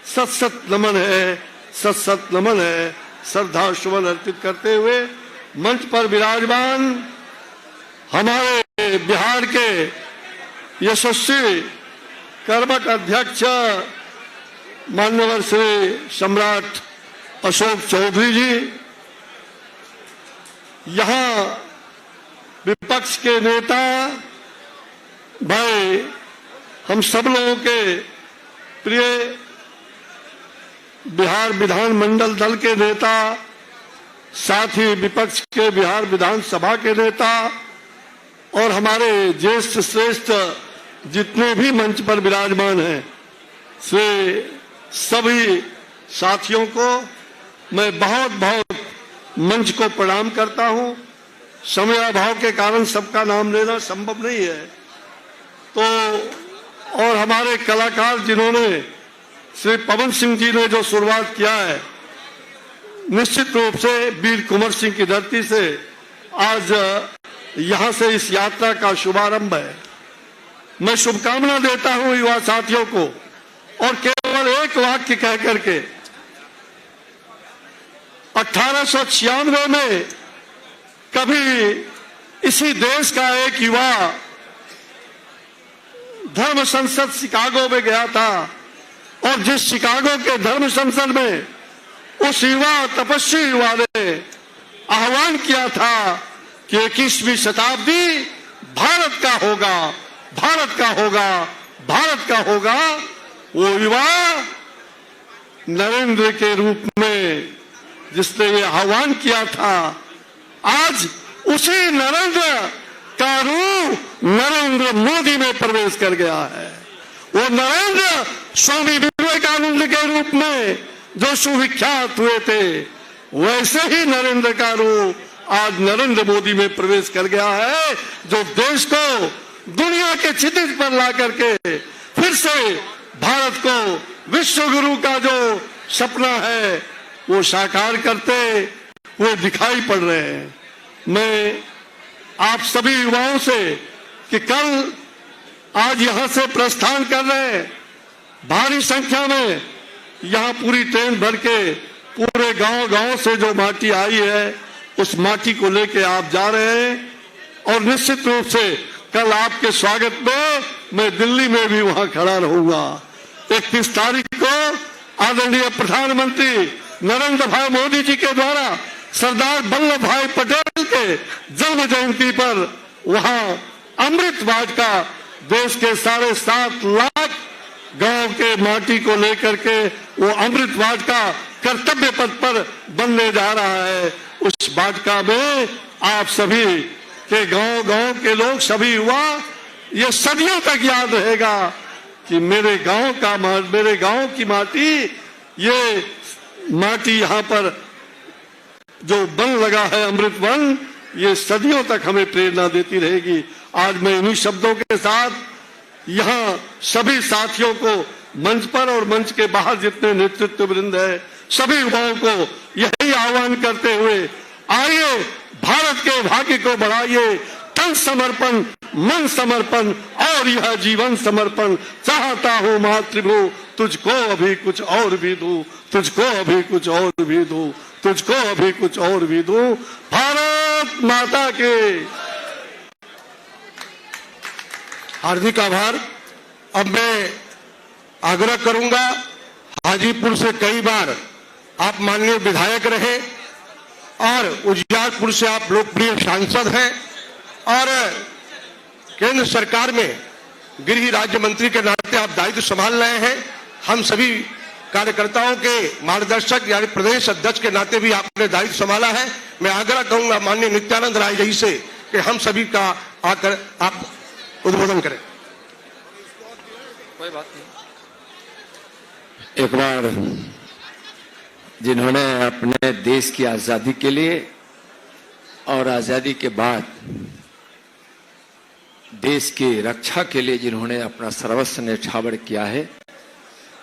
सत सत नमन है, सत सत नमन है। श्रद्धा सुमन अर्पित करते हुए मंच पर विराजमान हमारे बिहार के यशस्वी कर्मठ अध्यक्ष मान्यवर श्री सम्राट अशोक चौधरी जी, यहाँ विपक्ष के नेता भाई, हम सब लोगों के प्रिय बिहार विधानमंडल दल के नेता, साथ ही विपक्ष के बिहार विधानसभा के नेता और हमारे ज्येष्ठ श्रेष्ठ जितने भी मंच पर विराजमान हैं, से सभी साथियों को मैं बहुत बहुत मंच को प्रणाम करता हूं। समय अभाव के कारण सबका नाम लेना संभव नहीं है, तो और हमारे कलाकार जिन्होंने, श्री पवन सिंह जी ने जो शुरुआत किया है, निश्चित रूप से वीर कुंवर सिंह की धरती से आज यहां से इस यात्रा का शुभारंभ है। मैं शुभकामना देता हूं युवा साथियों को, और केवल एक वाक्य कह करके 1896 में कभी इसी देश का एक युवा धर्म संसद शिकागो में गया था, और जिस शिकागो के धर्म संसद में उस युवा तपस्वी युवा ने आह्वान किया था कि 21वीं शताब्दी भारत का होगा, भारत का होगा, भारत का होगा। वो युवा नरेंद्र के रूप में जिसने ये आह्वान किया था, आज उसी नरेंद्र का रूप नरेंद्र मोदी में प्रवेश कर गया है। वो नरेंद्र स्वामी विवेकानंद के रूप में जो सुविख्यात हुए थे, वैसे ही नरेंद्र का रूप आज नरेंद्र मोदी में प्रवेश कर गया है, जो देश को दुनिया के क्षितिज पर ला करके फिर से भारत को विश्व गुरु का जो सपना है वो साकार करते हुए दिखाई पड़ रहे हैं। मैं आप सभी युवाओं से कि कल आज यहां से प्रस्थान कर रहे हैं, भारी संख्या में यहां पूरी ट्रेन भर के पूरे गांव गांव से जो माटी आई है उस माटी को लेके आप जा रहे हैं और निश्चित रूप से कल आपके स्वागत में मैं दिल्ली में भी वहां खड़ा रहूंगा। 31 तारीख को आदरणीय प्रधानमंत्री नरेंद्र भाई मोदी जी के द्वारा सरदार वल्लभ भाई पटेल के जन्म जयंती पर वहां अमृत वाटिका देश के 7.5 लाख गांव के माटी को लेकर के वो अमृत वाटिका कर्तव्य पथ पर बनने जा रहा है। उस वाटिका में आप सभी के गांव गांव के लोग, सभी युवा, ये सदियों तक याद रहेगा कि मेरे गांव की माटी, ये माटी यहाँ पर जो वन लगा है अमृत वन, ये सदियों तक हमें प्रेरणा देती रहेगी। आज मैं इन्हीं शब्दों के साथ यहाँ सभी साथियों को मंच पर और मंच के बाहर जितने नेतृत्व वृंद है सभी युवाओं को यही आह्वान करते हुए, आइए भारत के भाग्य को बढ़ाइए, तन समर्पण, मन समर्पण और यह जीवन समर्पण। चाहता हूँ मातृभू तुझको अभी कुछ और भी दूं, तुझको अभी कुछ और भी दूं, तुझको अभी कुछ और भी दूं। भारत माता के हार्दिक आभार। अब मैं आग्रह करूंगा, हाजीपुर से कई बार आप माननीय विधायक रहे और उजियारपुर से आप लोकप्रिय सांसद हैं और केंद्र सरकार में गृह राज्य मंत्री के नाते आप दायित्व संभाल रहे हैं। हम सभी कार्यकर्ताओं के मार्गदर्शक यानी प्रदेश अध्यक्ष के नाते भी आपने दायित्व संभाला है। मैं आग्रह करूंगा माननीय नित्यानंद राय जी से कि हम सभी का आकर आप उद्बोधन करें। कोई बात नहीं। एक बार जिन्होंने अपने देश की आजादी के लिए और आजादी के बाद देश की रक्षा के लिए जिन्होंने अपना सर्वस्व न्यौछावर किया है,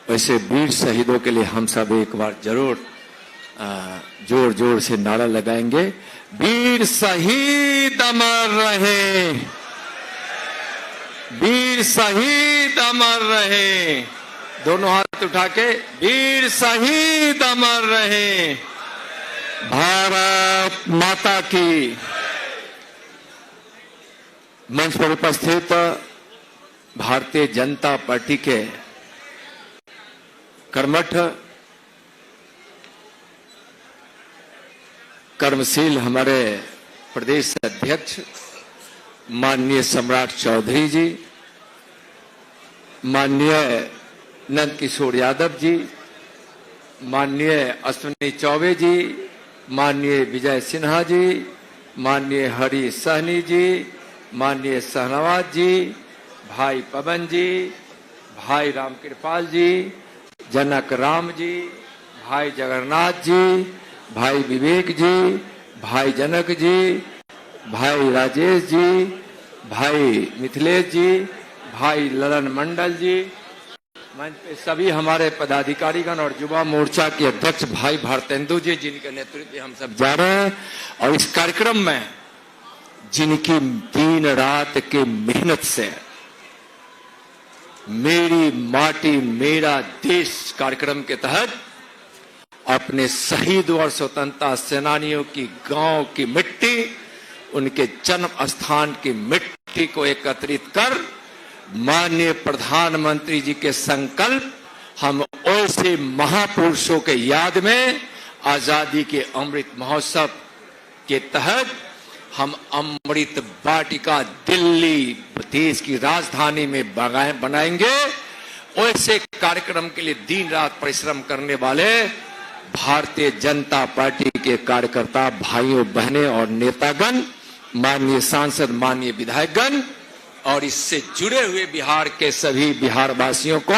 वैसे वीर शहीदों के लिए हम सब एक बार जरूर जोर जोर से नारा लगाएंगे, वीर शहीद अमर रहे, वीर शहीद अमर रहे। दोनों हाथ उठा के, वीर शहीद अमर रहे। भारत माता की। मंच पर उपस्थित भारतीय जनता पार्टी के कर्मठ कर्मशील हमारे प्रदेश अध्यक्ष माननीय सम्राट चौधरी जी, माननीय नंद किशोर यादव जी, माननीय अश्विनी चौबे जी, माननीय विजय सिन्हा जी, माननीय हरि सहनी जी, माननीय सहनवाज जी, भाई पवन जी, भाई रामकृपाल जी, जनक राम जी, भाई जगन्नाथ जी, भाई विवेक जी, भाई जनक जी, भाई राजेश जी, भाई मिथिलेश जी, भाई ललन मंडल जी, मंच पे सभी हमारे पदाधिकारीगण और युवा मोर्चा के अध्यक्ष भाई भारतेंदु जी, जिनके नेतृत्व में हम सब जा रहे हैं। और इस कार्यक्रम में जिनकी दिन रात के मेहनत से मेरी माटी मेरा देश कार्यक्रम के तहत अपने शहीद और स्वतंत्रता सेनानियों की गांव की मिट्टी, उनके जन्म स्थान की मिट्टी को एकत्रित कर माननीय प्रधानमंत्री जी के संकल्प, हम ऐसे महापुरुषों के याद में आजादी के अमृत महोत्सव के तहत हम अमृत वाटिका दिल्ली देश की राजधानी में बनाएंगे। ऐसे कार्यक्रम के लिए दिन रात परिश्रम करने वाले भारतीय जनता पार्टी के कार्यकर्ता भाइयों बहनें और नेतागण, माननीय सांसद, माननीय विधायकगण और इससे जुड़े हुए बिहार के सभी बिहार वासियों को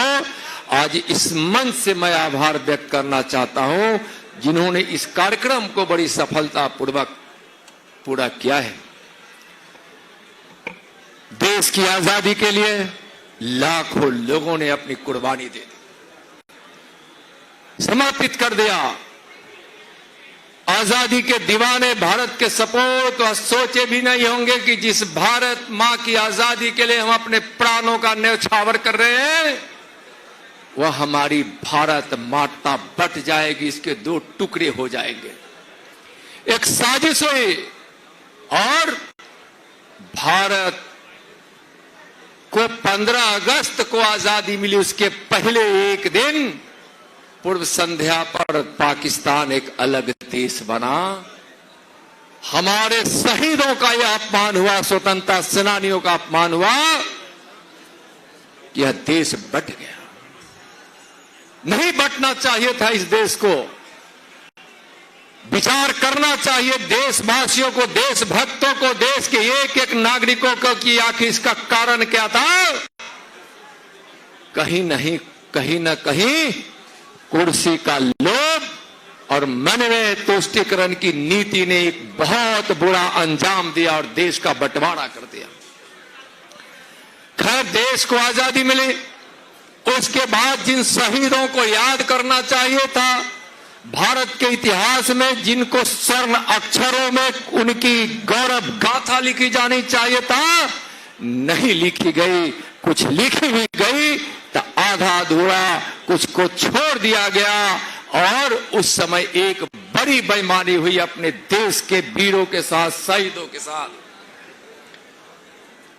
आज इस मंच से मैं आभार व्यक्त करना चाहता हूं, जिन्होंने इस कार्यक्रम को बड़ी सफलता पूर्वक पूरा किया है। देश की आजादी के लिए लाखों लोगों ने अपनी कुर्बानी दे दी, समर्पित कर दिया। आजादी के दीवाने भारत के सपूत और सोचे भी नहीं होंगे कि जिस भारत मां की आजादी के लिए हम अपने प्राणों का न्यौछावर कर रहे हैं, वह हमारी भारत माता बट जाएगी, इसके दो टुकड़े हो जाएंगे। एक साजिश हुई और भारत को 15 अगस्त को आजादी मिली, उसके पहले एक दिन पूर्व संध्या पर पाकिस्तान एक अलग देश बना। हमारे शहीदों का यह अपमान हुआ, स्वतंत्रता सेनानियों का अपमान हुआ, यह देश बट गया। नहीं बटना चाहिए था इस देश को। विचार करना चाहिए देशवासियों को, देशभक्तों को, देश के एक एक नागरिकों को कि आखिर इसका कारण क्या था। कहीं न कहीं कुर्सी का लोभ और मन में तुष्टीकरण की नीति ने एक बहुत बुरा अंजाम दिया और देश का बंटवारा कर दिया। खैर, देश को आजादी मिली, उसके बाद जिन शहीदों को याद करना चाहिए था, भारत के इतिहास में जिनको स्वर्ण अक्षरों में उनकी गौरव गाथा लिखी जानी चाहिए था, नहीं लिखी गई। कुछ लिखी भी गई तो आधा अधूरा, कुछ को छोड़ दिया गया और उस समय एक बड़ी बेईमानी हुई अपने देश के वीरों के साथ, शहीदों के साथ।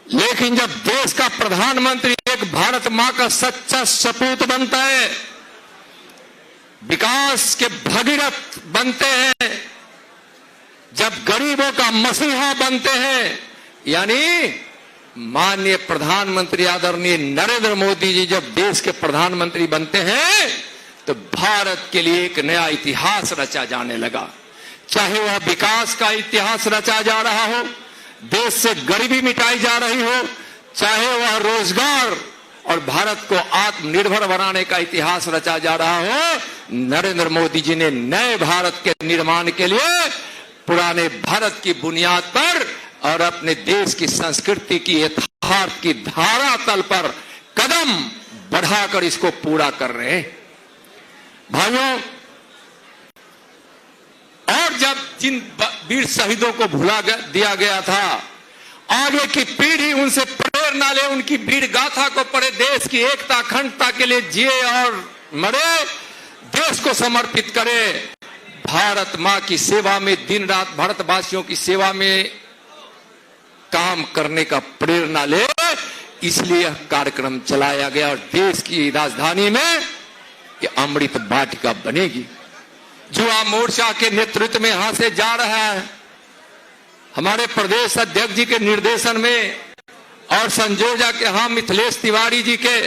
लेकिन जब देश का प्रधानमंत्री एक भारत मां का सच्चा सपूत बनता है, विकास के भगीरथ बनते हैं, जब गरीबों का मसीहा बनते हैं, यानी माननीय प्रधानमंत्री आदरणीय नरेंद्र मोदी जी जब देश के प्रधानमंत्री बनते हैं, तो भारत के लिए एक नया इतिहास रचा जाने लगा। चाहे वह विकास का इतिहास रचा जा रहा हो, देश से गरीबी मिटाई जा रही हो, चाहे वह रोजगार और भारत को आत्मनिर्भर बनाने का इतिहास रचा जा रहा हो, नरेंद्र मोदी जी ने नए भारत के निर्माण के लिए पुराने भारत की बुनियाद पर और अपने देश की संस्कृति की यथार्थ की धारा तल पर कदम बढ़ाकर इसको पूरा कर रहे हैं। भाइयों, और जब जिन वीर शहीदों को भुला दिया गया था, आगे की पीढ़ी उनसे प्रेरणा ले, उनकी वीर गाथा को पढ़े, देश की एकता अखंडता के लिए जिए और मरे, देश को समर्पित करे, भारत मां की सेवा में दिन रात भारतवासियों की सेवा में काम करने का प्रेरणा ले। इसलिए यह कार्यक्रम चलाया गया और देश की राजधानी में ये अमृत वाटिका बनेगी। युवा मोर्चा के नेतृत्व में यहां से जा रहा है, हमारे प्रदेश अध्यक्ष जी के निर्देशन में और संयोजक यहाँ मिथिलेश तिवारी जी के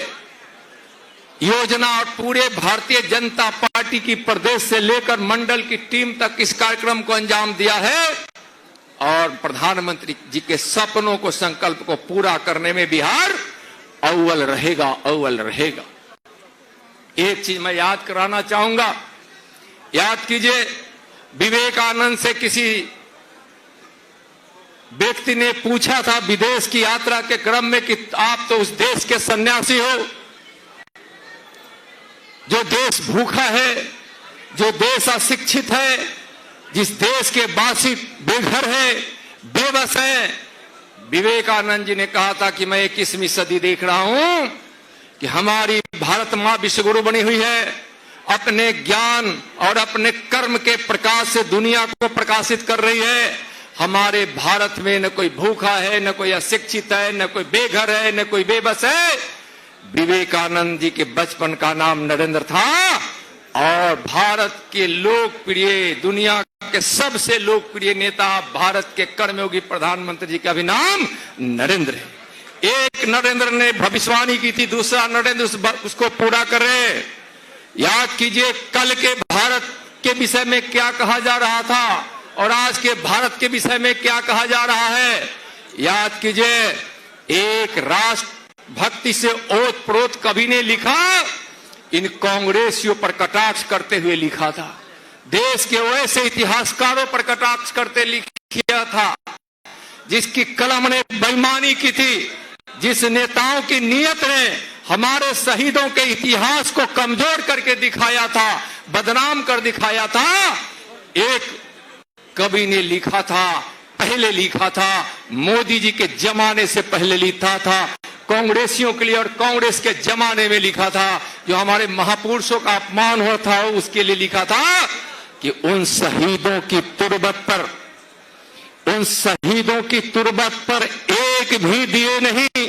योजना और पूरे भारतीय जनता पार्टी की प्रदेश से लेकर मंडल की टीम तक इस कार्यक्रम को अंजाम दिया है और प्रधानमंत्री जी के सपनों को, संकल्प को पूरा करने में बिहार अव्वल रहेगा, अव्वल रहेगा। एक चीज मैं याद कराना चाहूंगा, याद कीजिए, विवेकानंद से किसी व्यक्ति ने पूछा था विदेश की यात्रा के क्रम में कि आप तो उस देश के सन्यासी हो जो देश भूखा है, जो देश अशिक्षित है, जिस देश के वासी बेघर है, बेबस है। विवेकानंद जी ने कहा था कि मैं 21वीं सदी देख रहा हूं कि हमारी भारत मां विश्वगुरु बनी हुई है, अपने ज्ञान और अपने कर्म के प्रकाश से दुनिया को प्रकाशित कर रही है। हमारे भारत में न कोई भूखा है, न कोई अशिक्षित है, न कोई बेघर है, न कोई बेबस है। विवेकानंद जी के बचपन का नाम नरेंद्र था और भारत के लोकप्रिय, दुनिया के सबसे लोकप्रिय नेता, भारत के कर्मयोगी प्रधानमंत्री जी का भी नाम नरेंद्र है। एक नरेंद्र ने भविष्यवाणी की थी, दूसरा नरेंद्र उसको पूरा करे। याद कीजिए कल के भारत के विषय में क्या कहा जा रहा था और आज के भारत के विषय में क्या कहा जा रहा है। याद कीजिए, एक राष्ट्र भक्ति से ओत प्रोत कवि ने लिखा, इन कांग्रेसियों पर कटाक्ष करते हुए लिखा था, देश के वैसे इतिहासकारों पर कटाक्ष करते लिखा था जिसकी कलम ने बेईमानी की थी, जिस नेताओं की नीयत ने हमारे शहीदों के इतिहास को कमजोर करके दिखाया था, बदनाम कर दिखाया था। एक कवि ने लिखा था, पहले लिखा था, मोदी जी के जमाने से पहले लिखा था, कांग्रेसियों के लिए और कांग्रेस के जमाने में लिखा था, जो हमारे महापुरुषों का अपमान हुआ था उसके लिए लिखा था कि उन शहीदों की तुरबत पर एक भी दिए नहीं,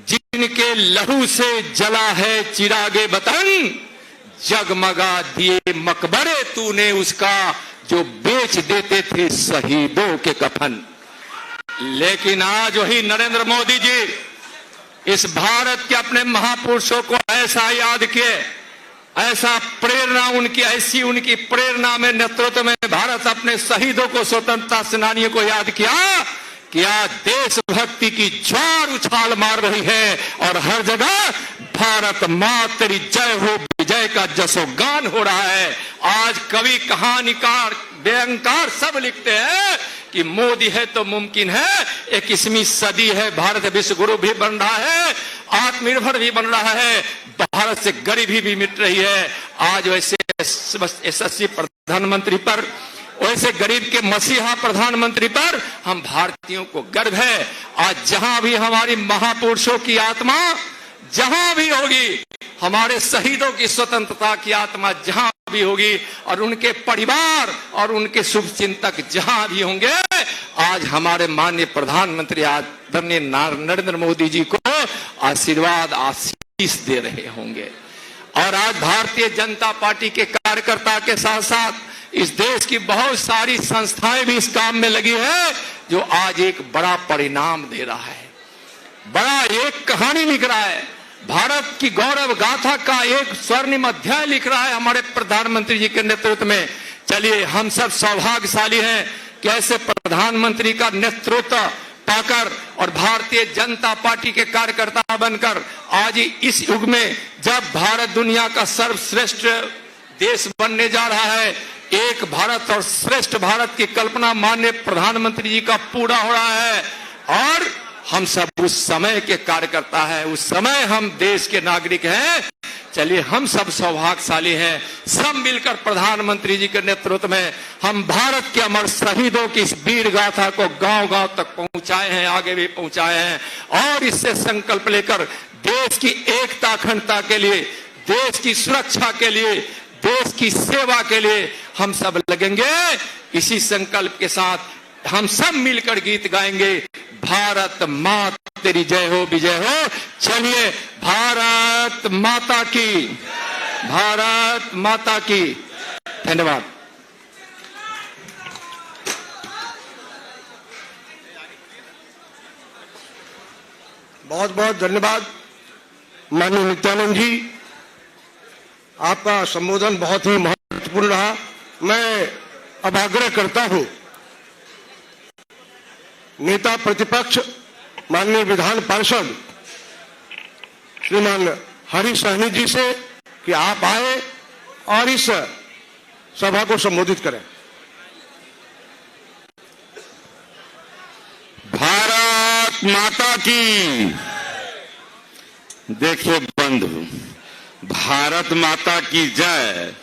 जिनके लहू से जला है चिरागे वतन, जगमगा दिए मकबरे तूने उसका, जो बेच देते थे शहीदों के कफन। लेकिन आज वही नरेंद्र मोदी जी इस भारत के अपने महापुरुषों को ऐसा याद किए, ऐसा प्रेरणा ऐसी उनकी प्रेरणा में, नेतृत्व में भारत अपने शहीदों को, स्वतंत्रता सेनानियों को याद किया कि आज देशभक्ति की ज्वार उछाल मार रही है और हर जगह भारत मां तेरी जय हो विजय का जसोगान हो रहा है। आज कवि, कहानीकार, व्यंगकार सब लिखते हैं कि मोदी है तो मुमकिन है, 21वीं सदी है, भारत विश्व गुरु भी बन रहा है, आत्मनिर्भर भी बन रहा है, भारत से गरीबी भी मिट रही है। आज वैसे यशस्वी प्रधानमंत्री पर, वैसे गरीब के मसीहा प्रधानमंत्री पर हम भारतीयों को गर्व है। आज जहां भी हमारी महापुरुषों की आत्मा जहां भी होगी, हमारे शहीदों की स्वतंत्रता की आत्मा जहां भी होगी, और उनके परिवार और उनके शुभ चिंतक जहां भी होंगे, आज हमारे माननीय प्रधानमंत्री आदरणीय नरेंद्र मोदी जी को आशीर्वाद, आशीष दे रहे होंगे। और आज भारतीय जनता पार्टी के कार्यकर्ता के साथ साथ इस देश की बहुत सारी संस्थाएं भी इस काम में लगी है, जो आज एक बड़ा परिणाम दे रहा है, बड़ा एक कहानी लिख रहा है, भारत की गौरव गाथा का एक स्वर्णिम अध्याय लिख रहा है हमारे प्रधानमंत्री जी के नेतृत्व में। चलिए, हम सब सौभाग्यशाली हैं कि ऐसे प्रधानमंत्री का नेतृत्व पाकर और भारतीय जनता पार्टी के कार्यकर्ता बनकर आज इस युग में, जब भारत दुनिया का सर्वश्रेष्ठ देश बनने जा रहा है, एक भारत और श्रेष्ठ भारत की कल्पना माननीय प्रधानमंत्री जी का पूरा हो रहा है, और हम सब उस समय के कार्यकर्ता हैं, उस समय हम देश के नागरिक हैं। चलिए, हम सब सौभाग्यशाली हैं, सब मिलकर प्रधानमंत्री जी के नेतृत्व में हम भारत के अमर शहीदों की इस वीर गाथा को गांव-गांव तक पहुंचाए हैं, आगे भी पहुंचाए हैं, और इससे संकल्प लेकर देश की एकता अखंडता के लिए, देश की सुरक्षा के लिए, देश की सेवा के लिए हम सब लगेंगे। इसी संकल्प के साथ हम सब मिलकर गीत गाएंगे, भारत माँ तेरी जय हो विजय हो। चलिए, भारत माता की, भारत माता की। धन्यवाद। बहुत बहुत धन्यवाद माननीय नित्यानंद जी, आपका संबोधन बहुत ही महत्वपूर्ण रहा। मैं अब आग्रह करता हूं नेता प्रतिपक्ष माननीय विधान पार्षद श्रीमान हरीश सहनी जी से कि आप आए और इस सभा को संबोधित करें। भारत माता की। देखिए बंधु, भारत माता की जय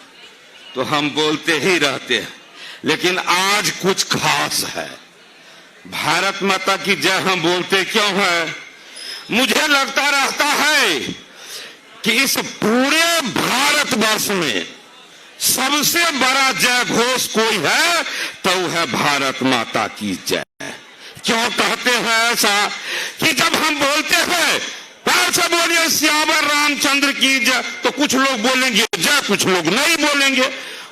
तो हम बोलते ही रहते हैं, लेकिन आज कुछ खास है। भारत माता की जय हम बोलते क्यों है? मुझे लगता रहता है कि इस पूरे भारतवर्ष में सबसे बड़ा जय घोष कोई है तो है भारत माता की जय। क्यों कहते हैं ऐसा? कि जब हम बोलते हैं प्यार से बोलिए श्यावर रामचंद्र की जय, तो कुछ लोग बोलेंगे जय, कुछ लोग नहीं बोलेंगे।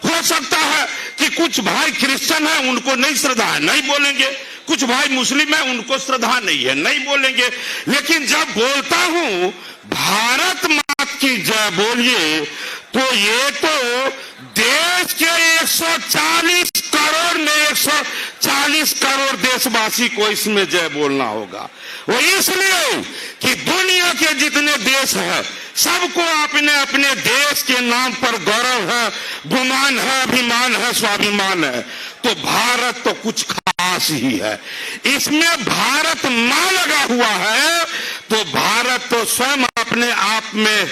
हो सकता है कि कुछ भाई क्रिश्चियन हैं, उनको नहीं श्रद्धा है, नहीं बोलेंगे। कुछ भाई मुस्लिम हैं, उनको श्रद्धा नहीं है, नहीं बोलेंगे। लेकिन जब बोलता हूं भारत माता की जय बोलिए, तो ये तो देश के 140 करोड़ में 140 करोड़ देशवासी को इसमें जय बोलना होगा। वो इसलिए कि दुनिया के जितने देश हैं सबको अपने अपने देश के नाम पर गौरव है, गुमान है, अभिमान है, स्वाभिमान है। तो भारत तो कुछ खास ही है। इसमें भारत मां लगा हुआ है, तो भारत तो स्वयं अपने आप में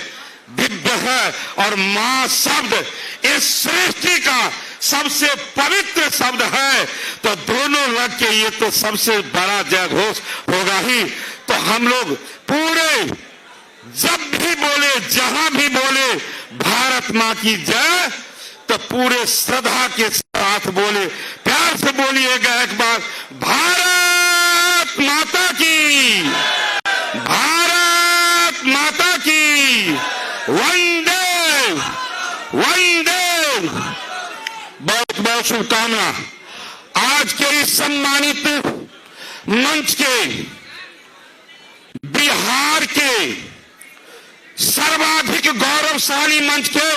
दिव्य है। और मां शब्द इस सृष्टि का सबसे पवित्र शब्द है, तो दोनों लग के ये तो सबसे बड़ा जय घोष होगा ही। तो हम लोग पूरे जब भी बोले, जहां भी बोले भारत मां की जय, तो पूरे श्रद्धा के साथ बोले, प्यार से बोलिएगा एक बार, भारत माता की, भारत माता की, वंदे वंदे। बहुत बहुत शुभकामना। आज के इस सम्मानित मंच के, बिहार के सर्वाधिक गौरवशाली मंच के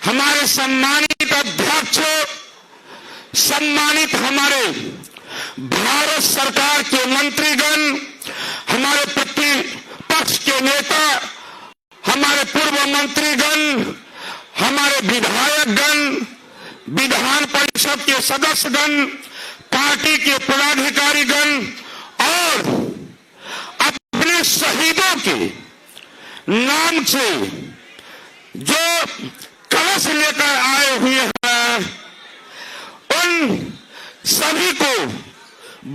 हमारे सम्मानित अध्यक्ष, सम्मानित हमारे भारत सरकार के मंत्रीगण, हमारे प्रतिपक्ष के नेता, हमारे पूर्व मंत्रीगण, हमारे विधायकगण, विधान परिषद के सदस्यगण, पार्टी के पदाधिकारीगण और अपने शहीदों के नाम से जो कलश लेकर आए हुए हैं, उन सभी को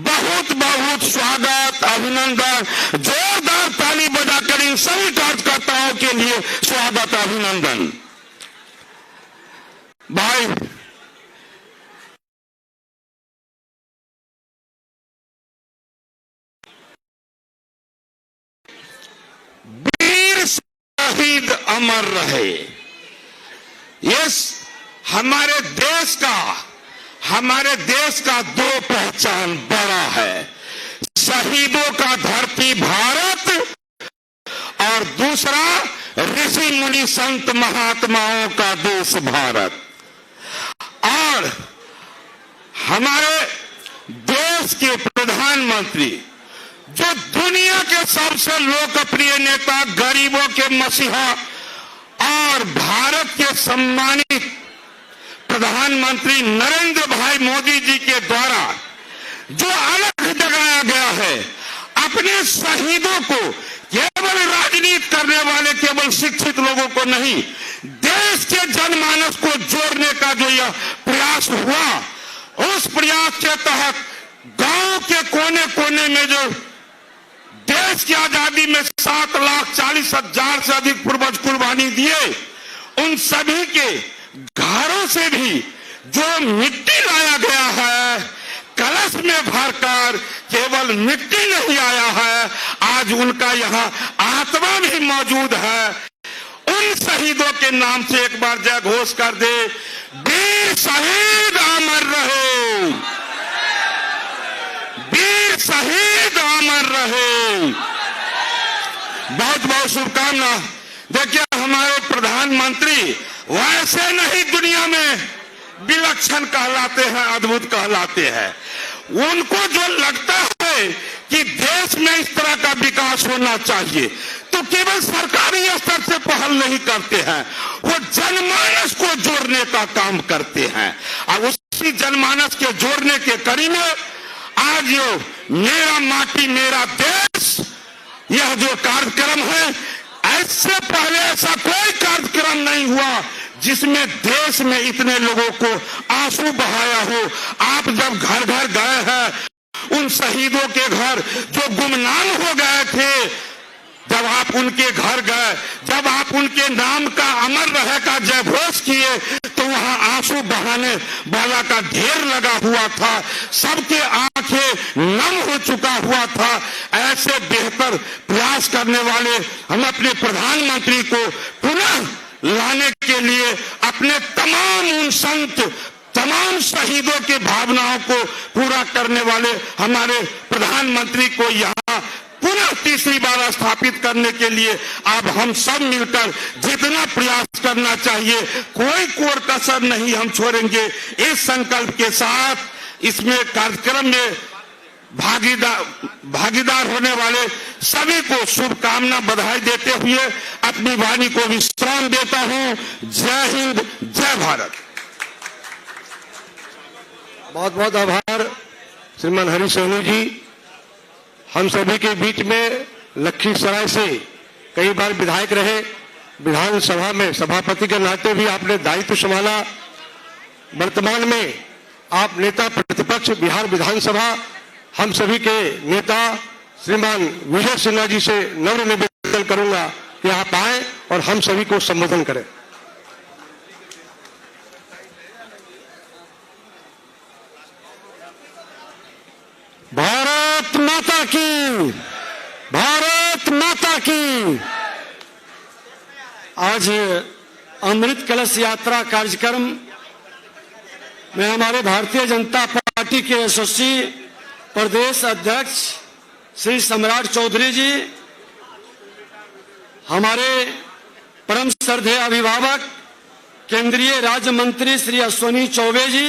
बहुत बहुत स्वागत, अभिनंदन। जोरदार ताली बजाकर इन सभी कार्यकर्ताओं के लिए स्वागत, अभिनंदन। भाई, वीर शहीद अमर रहे। यस, हमारे देश का दो पहचान बड़ा है, शहीदों का धरती भारत और दूसरा ऋषि मुनि संत महात्माओं का देश भारत। और हमारे देश के प्रधानमंत्री, जो दुनिया के सबसे लोकप्रिय नेता, गरीबों के मसीहा और भारत के सम्मानित प्रधानमंत्री नरेंद्र भाई मोदी जी के द्वारा जो अलग जगाया गया है, अपने शहीदों को केवल राजनीति करने वाले, केवल शिक्षित लोगों को नहीं, देश के जनमानस को जोड़ने का जो यह प्रयास हुआ, उस प्रयास के तहत गांव के कोने कोने में जो देश की आजादी में 7,40,000 से अधिक पूर्वज कुर्बानी दिए, उन सभी के घरों से भी जो मिट्टी लाया गया है, कलश में भरकर, केवल मिट्टी नहीं आया है, आज उनका यहाँ आत्मा भी मौजूद है। उन शहीदों के नाम से एक बार जय घोष कर दे, वीर शहीद अमर रहे, वीर शहीद अमर रहे। बहुत बहुत शुभकामना। देखिए, हमारे प्रधानमंत्री वैसे नहीं दुनिया में विलक्षण कहलाते हैं, अद्भुत कहलाते हैं। उनको जो लगता है कि देश में इस तरह का विकास होना चाहिए, तो केवल सरकारी स्तर से पहल नहीं करते हैं, वो जनमानस को जोड़ने का काम करते हैं। और उसी जनमानस के जोड़ने के कड़ी में आज जो मेरा माटी मेरा देश, यह जो कार्यक्रम है, ऐसे पहले ऐसा कोई कार्यक्रम नहीं हुआ जिसमें देश में इतने लोगों को आंसू बहाया हो। आप जब घर घर गए हैं, उन शहीदों के घर जो गुमनाम हो गए थे, जब आप उनके घर गए, जब आप उनके नाम का अमर रहे का जय घोष किए, तो वहां आंसू बहाने वाला का ढेर लगा हुआ था, सबके आंखें नम हो चुका हुआ था। ऐसे बेहतर प्रयास करने वाले हम अपने प्रधानमंत्री को पुनः लाने के लिए अपने तमाम उन संत, तमाम शहीदों के भावनाओं को पूरा करने वाले हमारे प्रधानमंत्री को यहाँ पुनः तीसरी बार स्थापित करने के लिए अब हम सब मिलकर जितना प्रयास करना चाहिए, कोई कोर कसर नहीं हम छोड़ेंगे। इस संकल्प के साथ इसमें कार्यक्रम में भागीदार होने वाले सभी को शुभकामना, बधाई देते हुए अपनी वाणी को विश्राम देता हूं। जय हिंद, जय भारत। बहुत बहुत आभार श्रीमान हरि सोनू जी। हम सभी के बीच में लखीसराय से कई बार विधायक रहे, विधानसभा में सभापति के नाते भी आपने दायित्व संभाला। वर्तमान में आप नेता प्रतिपक्ष बिहार विधानसभा, हम सभी के नेता श्रीमान विजय सिन्हा जी से नम्र निवेदन करूंगा कि आप आए और हम सभी को संबोधन करें। भारत माता की, भारत माता की। आज अमृत कलश यात्रा कार्यक्रम में हमारे भारतीय जनता पार्टी के यशस्वी प्रदेश अध्यक्ष श्री सम्राट चौधरी जी, हमारे परम श्रद्धेय अभिभावक केंद्रीय राज्य मंत्री श्री अश्विनी चौबे जी,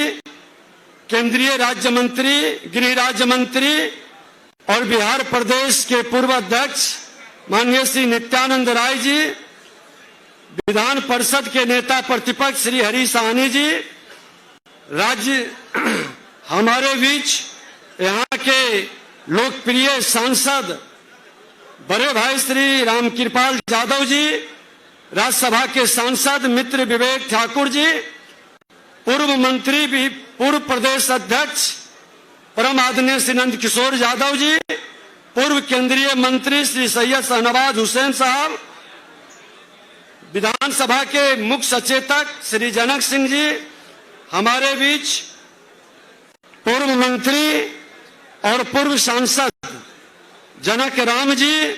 केंद्रीय राज्य मंत्री, गृह राज्य मंत्री और बिहार प्रदेश के पूर्व अध्यक्ष माननीय श्री नित्यानंद राय जी, विधान परिषद के नेता प्रतिपक्ष श्री हरीश साहनी जी, राज्य हमारे बीच यहाँ के लोकप्रिय सांसद बड़े भाई श्री रामकृपाल यादव जी, राज्यसभा के सांसद मित्र विवेक ठाकुर जी, पूर्व मंत्री भी पूर्व प्रदेश अध्यक्ष परम आदरणीय श्री नंद किशोर यादव जी, पूर्व केंद्रीय मंत्री श्री सैयद शहनवाज हुसैन साहब, विधानसभा के मुख्य सचेतक श्री जनक सिंह जी, हमारे बीच पूर्व मंत्री और पूर्व सांसद जनक राम जी,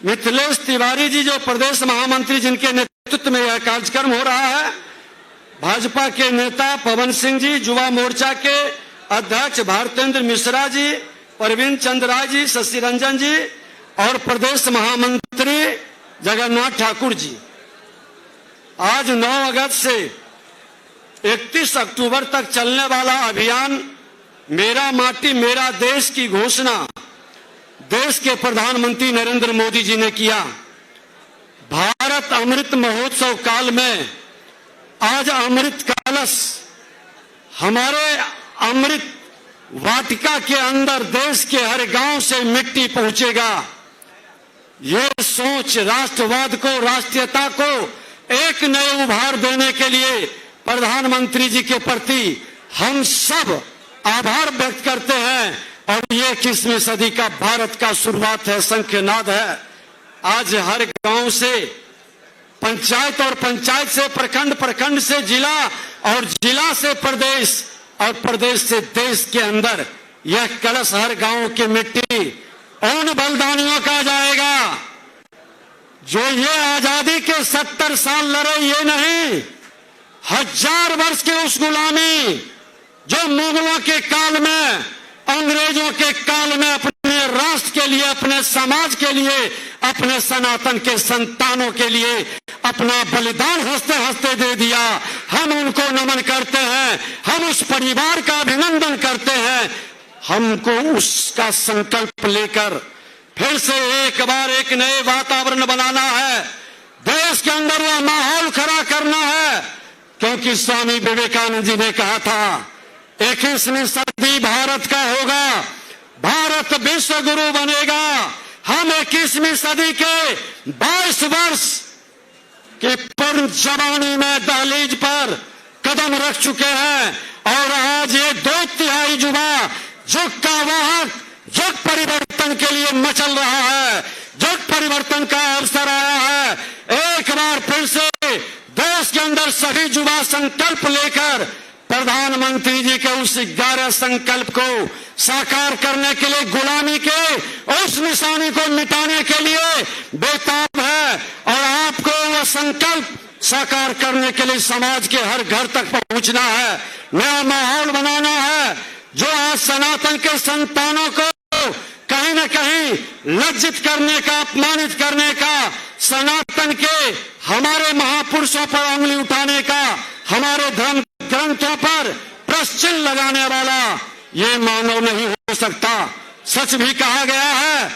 मिथिलेश तिवारी जी जो प्रदेश महामंत्री जिनके नेतृत्व में यह कार्यक्रम हो रहा है, भाजपा के नेता पवन सिंह जी, युवा मोर्चा के अध्यक्ष भारतेंद्र मिश्रा जी, प्रवीण चंद्र राय जी, शशि रंजन जी और प्रदेश महामंत्री जगन्नाथ ठाकुर जी। आज 9 अगस्त से 31 अक्टूबर तक चलने वाला अभियान मेरा माटी मेरा देश की घोषणा देश के प्रधानमंत्री नरेंद्र मोदी जी ने किया। भारत अमृत महोत्सव काल में आज अमृत कलश हमारे अमृत वाटिका के अंदर देश के हर गांव से मिट्टी पहुंचेगा। ये सोच राष्ट्रवाद को, राष्ट्रीयता को एक नए उभार देने के लिए प्रधानमंत्री जी के प्रति हम सब आभार व्यक्त करते हैं। और ये 21वीं सदी का भारत का शुरुआत है, शंखनाद है। आज हर गांव से पंचायत और पंचायत से प्रखंड, प्रखंड से जिला और जिला से प्रदेश और प्रदेश से देश के अंदर यह कलश हर गांव की मिट्टी उन बलिदानियों का जाएगा जो ये आजादी के 70 साल लड़े, ये नहीं 1000 वर्ष के उस गुलामी जो मुगलों के काल में, अंग्रेजों के काल में अपने राष्ट्र के लिए, अपने समाज के लिए, अपने सनातन के संतानों के लिए अपना बलिदान हंसते हंसते दे दिया। हम उनको नमन करते हैं, हम उस परिवार का अभिनंदन करते हैं। हमको उसका संकल्प लेकर फिर से एक बार एक नए वातावरण बनाना है, देश के अंदर वह माहौल खड़ा करना है, क्योंकि स्वामी विवेकानंद जी ने कहा था 21वीं सदी भारत का होगा, भारत विश्व गुरु बनेगा। हम 21वीं सदी के 22 वर्ष के पूर्ण जवानी में दहलीज पर कदम रख चुके हैं और आज ये 2/3 युवा युग का वाहक, युग परिवर्तन के लिए मचल रहा है, युग परिवर्तन का अवसर आया है। एक बार फिर से देश के अंदर सभी युवा संकल्प लेकर प्रधानमंत्री जी के उस 11 संकल्प को साकार करने के लिए, गुलामी के उस निशानी को मिटाने के लिए बेताब है। और आपको वह संकल्प साकार करने के लिए समाज के हर घर तक पहुंचना है, नया माहौल बनाना है, जो आज सनातन के संतानों को कहीं न कहीं लज्जित करने का, अपमानित करने का, सनातन के हमारे महापुरुषों पर उंगली उठाने का, हमारे धर्म ग्रंथों पर प्रश्न लगाने वाला ये मानव नहीं हो सकता। सच भी कहा गया है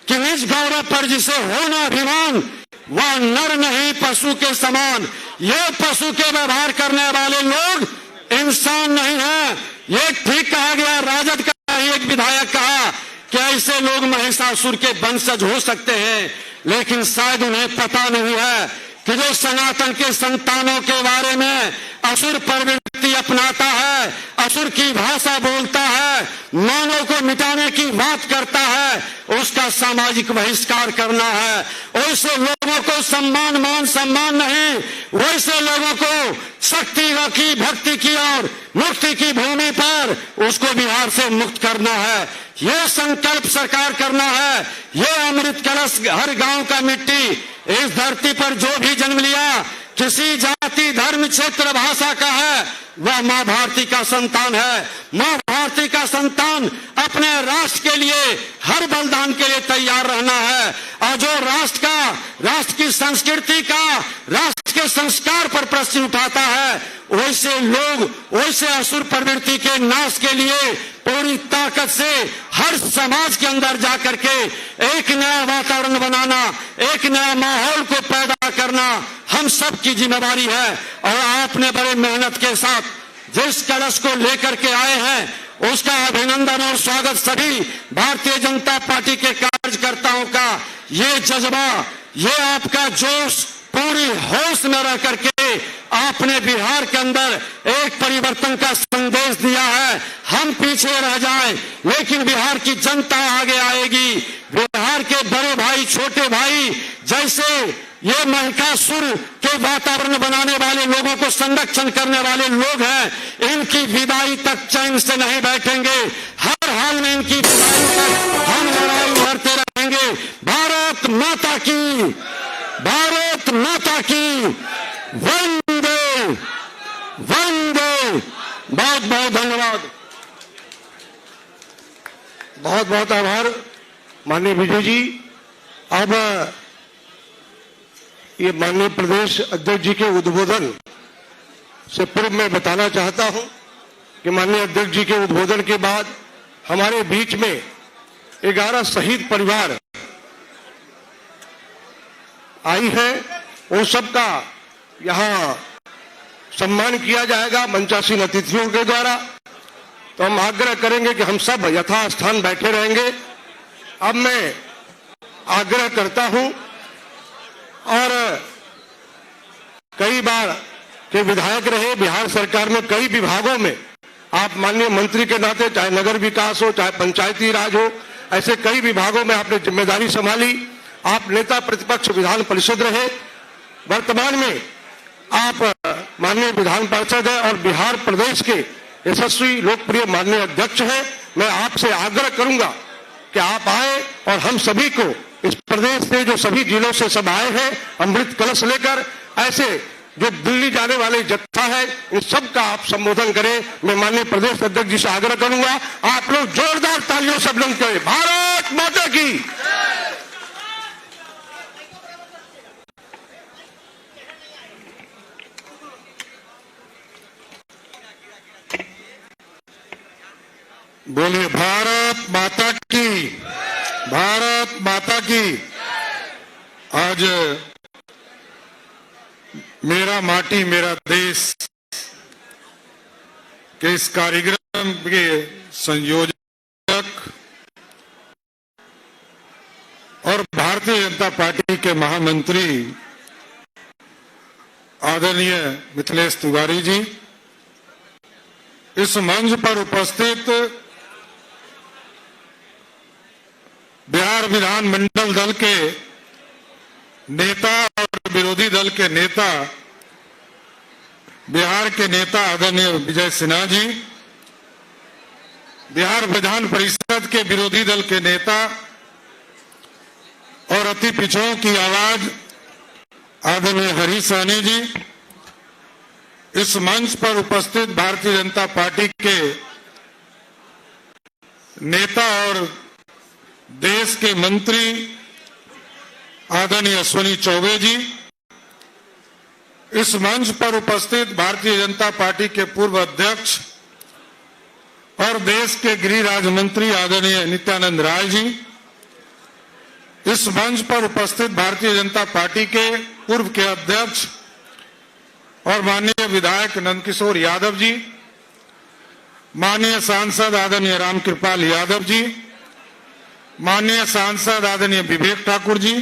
कि निज गौरव पर जिसे होना अभिमान, वह नर नहीं पशु के समान। ये पशु के व्यवहार करने वाले लोग इंसान नहीं है। ये ठीक कहा गया, राजद का ही एक विधायक कहा कि ऐसे लोग महिषासुर के वंशज हो सकते हैं, लेकिन शायद उन्हें पता नहीं है कि जो सनातन के संतानों के बारे में असुर प्रवृत्ति अपनाता है, असुर की भाषा बोलता है, मानव को मिटाने की बात करता है, उसका सामाजिक बहिष्कार करना है। वैसे लोगों को सम्मान मान सम्मान नहीं, वैसे लोगों को शक्ति की भक्ति की और मुक्ति की भूमि पर उसको बिहार से मुक्त करना है। ये संकल्प सरकार करना है। ये अमृत कलश हर गांव का मिट्टी इस धरती पर जो भी जन्म लिया, किसी जाति धर्म क्षेत्र भाषा का है, वह मां भारती का संतान है। मां भारती का संतान अपने राष्ट्र के लिए हर बलिदान के लिए तैयार रहना है। और जो राष्ट्र की संस्कृति का, राष्ट्र के संस्कार पर प्रश्न उठाता है, वैसे लोग, वैसे असुर प्रवृत्ति के नाश के लिए पूरी ताकत से हर समाज के अंदर जाकर के एक नया वातावरण बनाना, एक नया माहौल को पैदा करना हम सब की जिम्मेदारी है। और आपने बड़े मेहनत के साथ जिस कलश को लेकर के आए हैं, उसका अभिनंदन और स्वागत सभी भारतीय जनता पार्टी के कार्यकर्ताओं का। ये जज्बा, ये आपका जोश, पूरी होश में रह करके आपने बिहार के अंदर एक परिवर्तन का संदेश दिया है। हम पीछे रह जाएं, लेकिन बिहार की जनता आगे आएगी। बिहार के बड़े भाई, छोटे भाई, जैसे ये महिषासुर के वातावरण बनाने वाले लोगों को संरक्षण करने वाले लोग हैं, इनकी विदाई तक चैन से नहीं बैठेंगे। हर हाल में इनकी विदाई तक हम लड़ाई लड़ते रहेंगे। भारत माता की, भारत माता की, वंदे वंदे। बहुत बहुत धन्यवाद, बहुत बहुत आभार माननीय विजय जी। अब ये माननीय प्रदेश अध्यक्ष जी के उद्बोधन से पूर्व मैं बताना चाहता हूं कि माननीय अध्यक्ष जी के उद्बोधन के बाद हमारे बीच में 11 शहीद परिवार आई है, उन सबका यहाँ सम्मान किया जाएगा मंचासीन अतिथियों के द्वारा। तो हम आग्रह करेंगे कि हम सब यथास्थान बैठे रहेंगे। अब मैं आग्रह करता हूं, और कई बार के विधायक रहे बिहार सरकार में, कई विभागों में आप माननीय मंत्री के नाते, चाहे नगर विकास हो, चाहे पंचायती राज हो, ऐसे कई विभागों में आपने जिम्मेदारी संभाली। आप नेता प्रतिपक्ष विधान परिषद रहे, वर्तमान में आप माननीय विधान पार्षद है और बिहार प्रदेश के यशस्वी लोकप्रिय माननीय अध्यक्ष हैं। मैं आपसे आग्रह करूंगा कि आप आए और हम सभी को इस प्रदेश से, जो सभी जिलों से सब आए हैं अमृत कलश लेकर, ऐसे जो दिल्ली जाने वाले जत्था है, इन सब का आप संबोधन करें। मैं माननीय प्रदेश अध्यक्ष जी से आग्रह करूंगा, आप लोग जोरदार तालियों से बुलंद करें। भारत माता की। बोलिए भारत माता की, भारत माता की। आज मेरा माटी मेरा देश के इस कार्यक्रम के संयोजक और भारतीय जनता पार्टी के महामंत्री आदरणीय मिथिलेश तिवारी जी, इस मंच पर उपस्थित बिहार विधानमंडल दल के नेता और विरोधी दल के नेता, बिहार के नेता आदरणीय विजय सिन्हा जी, बिहार विधान परिषद के विरोधी दल के नेता और अति पिछड़ों की आवाज आदरणीय हरीश सहनी जी, इस मंच पर उपस्थित भारतीय जनता पार्टी के नेता और देश के मंत्री आदरणीय अश्विनी चौबे जी, इस मंच पर उपस्थित भारतीय जनता पार्टी के पूर्व अध्यक्ष और देश के गृह राज्य मंत्री आदरणीय नित्यानंद राय जी, इस मंच पर उपस्थित भारतीय जनता पार्टी के पूर्व के अध्यक्ष और माननीय विधायक नंदकिशोर यादव जी, माननीय सांसद आदरणीय रामकृपाल यादव जी, माननीय सांसद आदरणीय विवेक ठाकुर जी,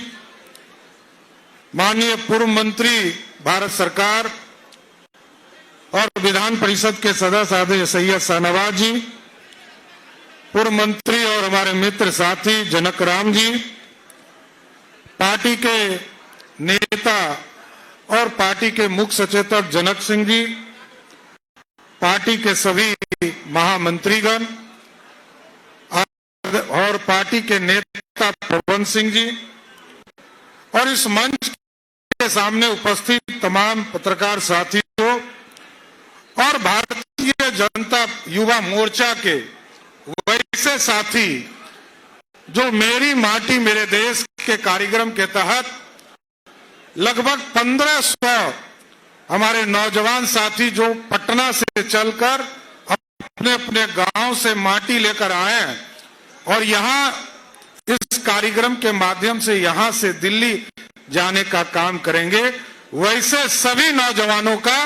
माननीय पूर्व मंत्री भारत सरकार और विधान परिषद के सदस्य आदरणीय सैयद शाहनवाज जी, पूर्व मंत्री और हमारे मित्र साथी जनक राम जी, पार्टी के नेता और पार्टी के मुख्य सचेतक जनक सिंह जी, पार्टी के सभी महामंत्रीगण और पार्टी के नेता पवन सिंह जी और इस मंच के सामने उपस्थित तमाम पत्रकार साथियों और भारतीय जनता युवा मोर्चा के वैसे साथी जो मेरी माटी मेरे देश के कार्यक्रम के तहत लगभग 1500 हमारे नौजवान साथी जो पटना से चलकर अपने अपने गांव से माटी लेकर आए हैं और यहां इस कार्यक्रम के माध्यम से यहां से दिल्ली जाने का काम करेंगे, वैसे सभी नौजवानों का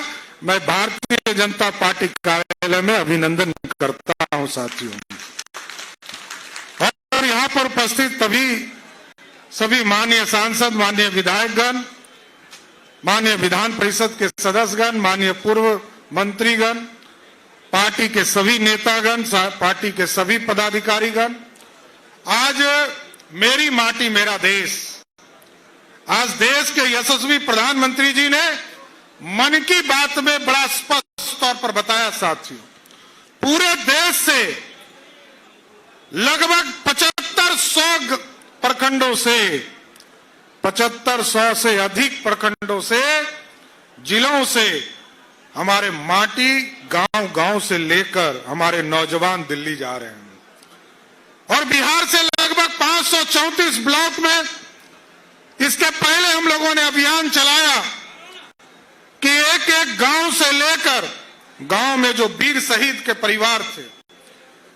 मैं भारतीय जनता पार्टी कार्यालय में अभिनंदन करता हूं साथियों। और यहां पर उपस्थित सभी माननीय सांसद, माननीय विधायकगण, माननीय विधान परिषद के सदस्यगण, माननीय पूर्व मंत्रीगण, पार्टी के सभी नेतागण, पार्टी के सभी पदाधिकारीगण, आज मेरी माटी मेरा देश, आज देश के यशस्वी प्रधानमंत्री जी ने मन की बात में बड़ा स्पष्ट तौर पर बताया साथियों, पूरे देश से लगभग 7500 प्रखंडों से 7500 से अधिक प्रखंडों से जिलों से हमारे माटी गांव-गांव से लेकर हमारे नौजवान दिल्ली जा रहे हैं और बिहार से लगभग 534 ब्लॉक में इसके पहले हम लोगों ने अभियान चलाया कि एक एक गांव से लेकर गांव में जो वीर शहीद के परिवार थे,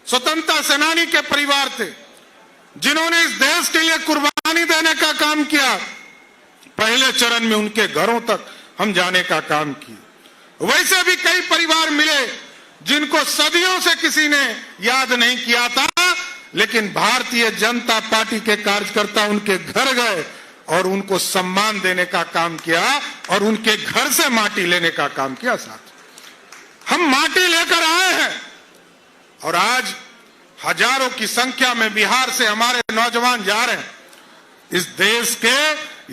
स्वतंत्रता सेनानी के परिवार थे, जिन्होंने इस देश के लिए कुर्बानी देने का काम किया, पहले चरण में उनके घरों तक हम जाने का काम किया। वैसे भी कई परिवार मिले जिनको सदियों से किसी ने याद नहीं किया था, लेकिन भारतीय जनता पार्टी के कार्यकर्ता उनके घर गए और उनको सम्मान देने का काम किया और उनके घर से माटी लेने का काम किया। साथ हम माटी लेकर आए हैं और आज हजारों की संख्या में बिहार से हमारे नौजवान जा रहे हैं। इस देश के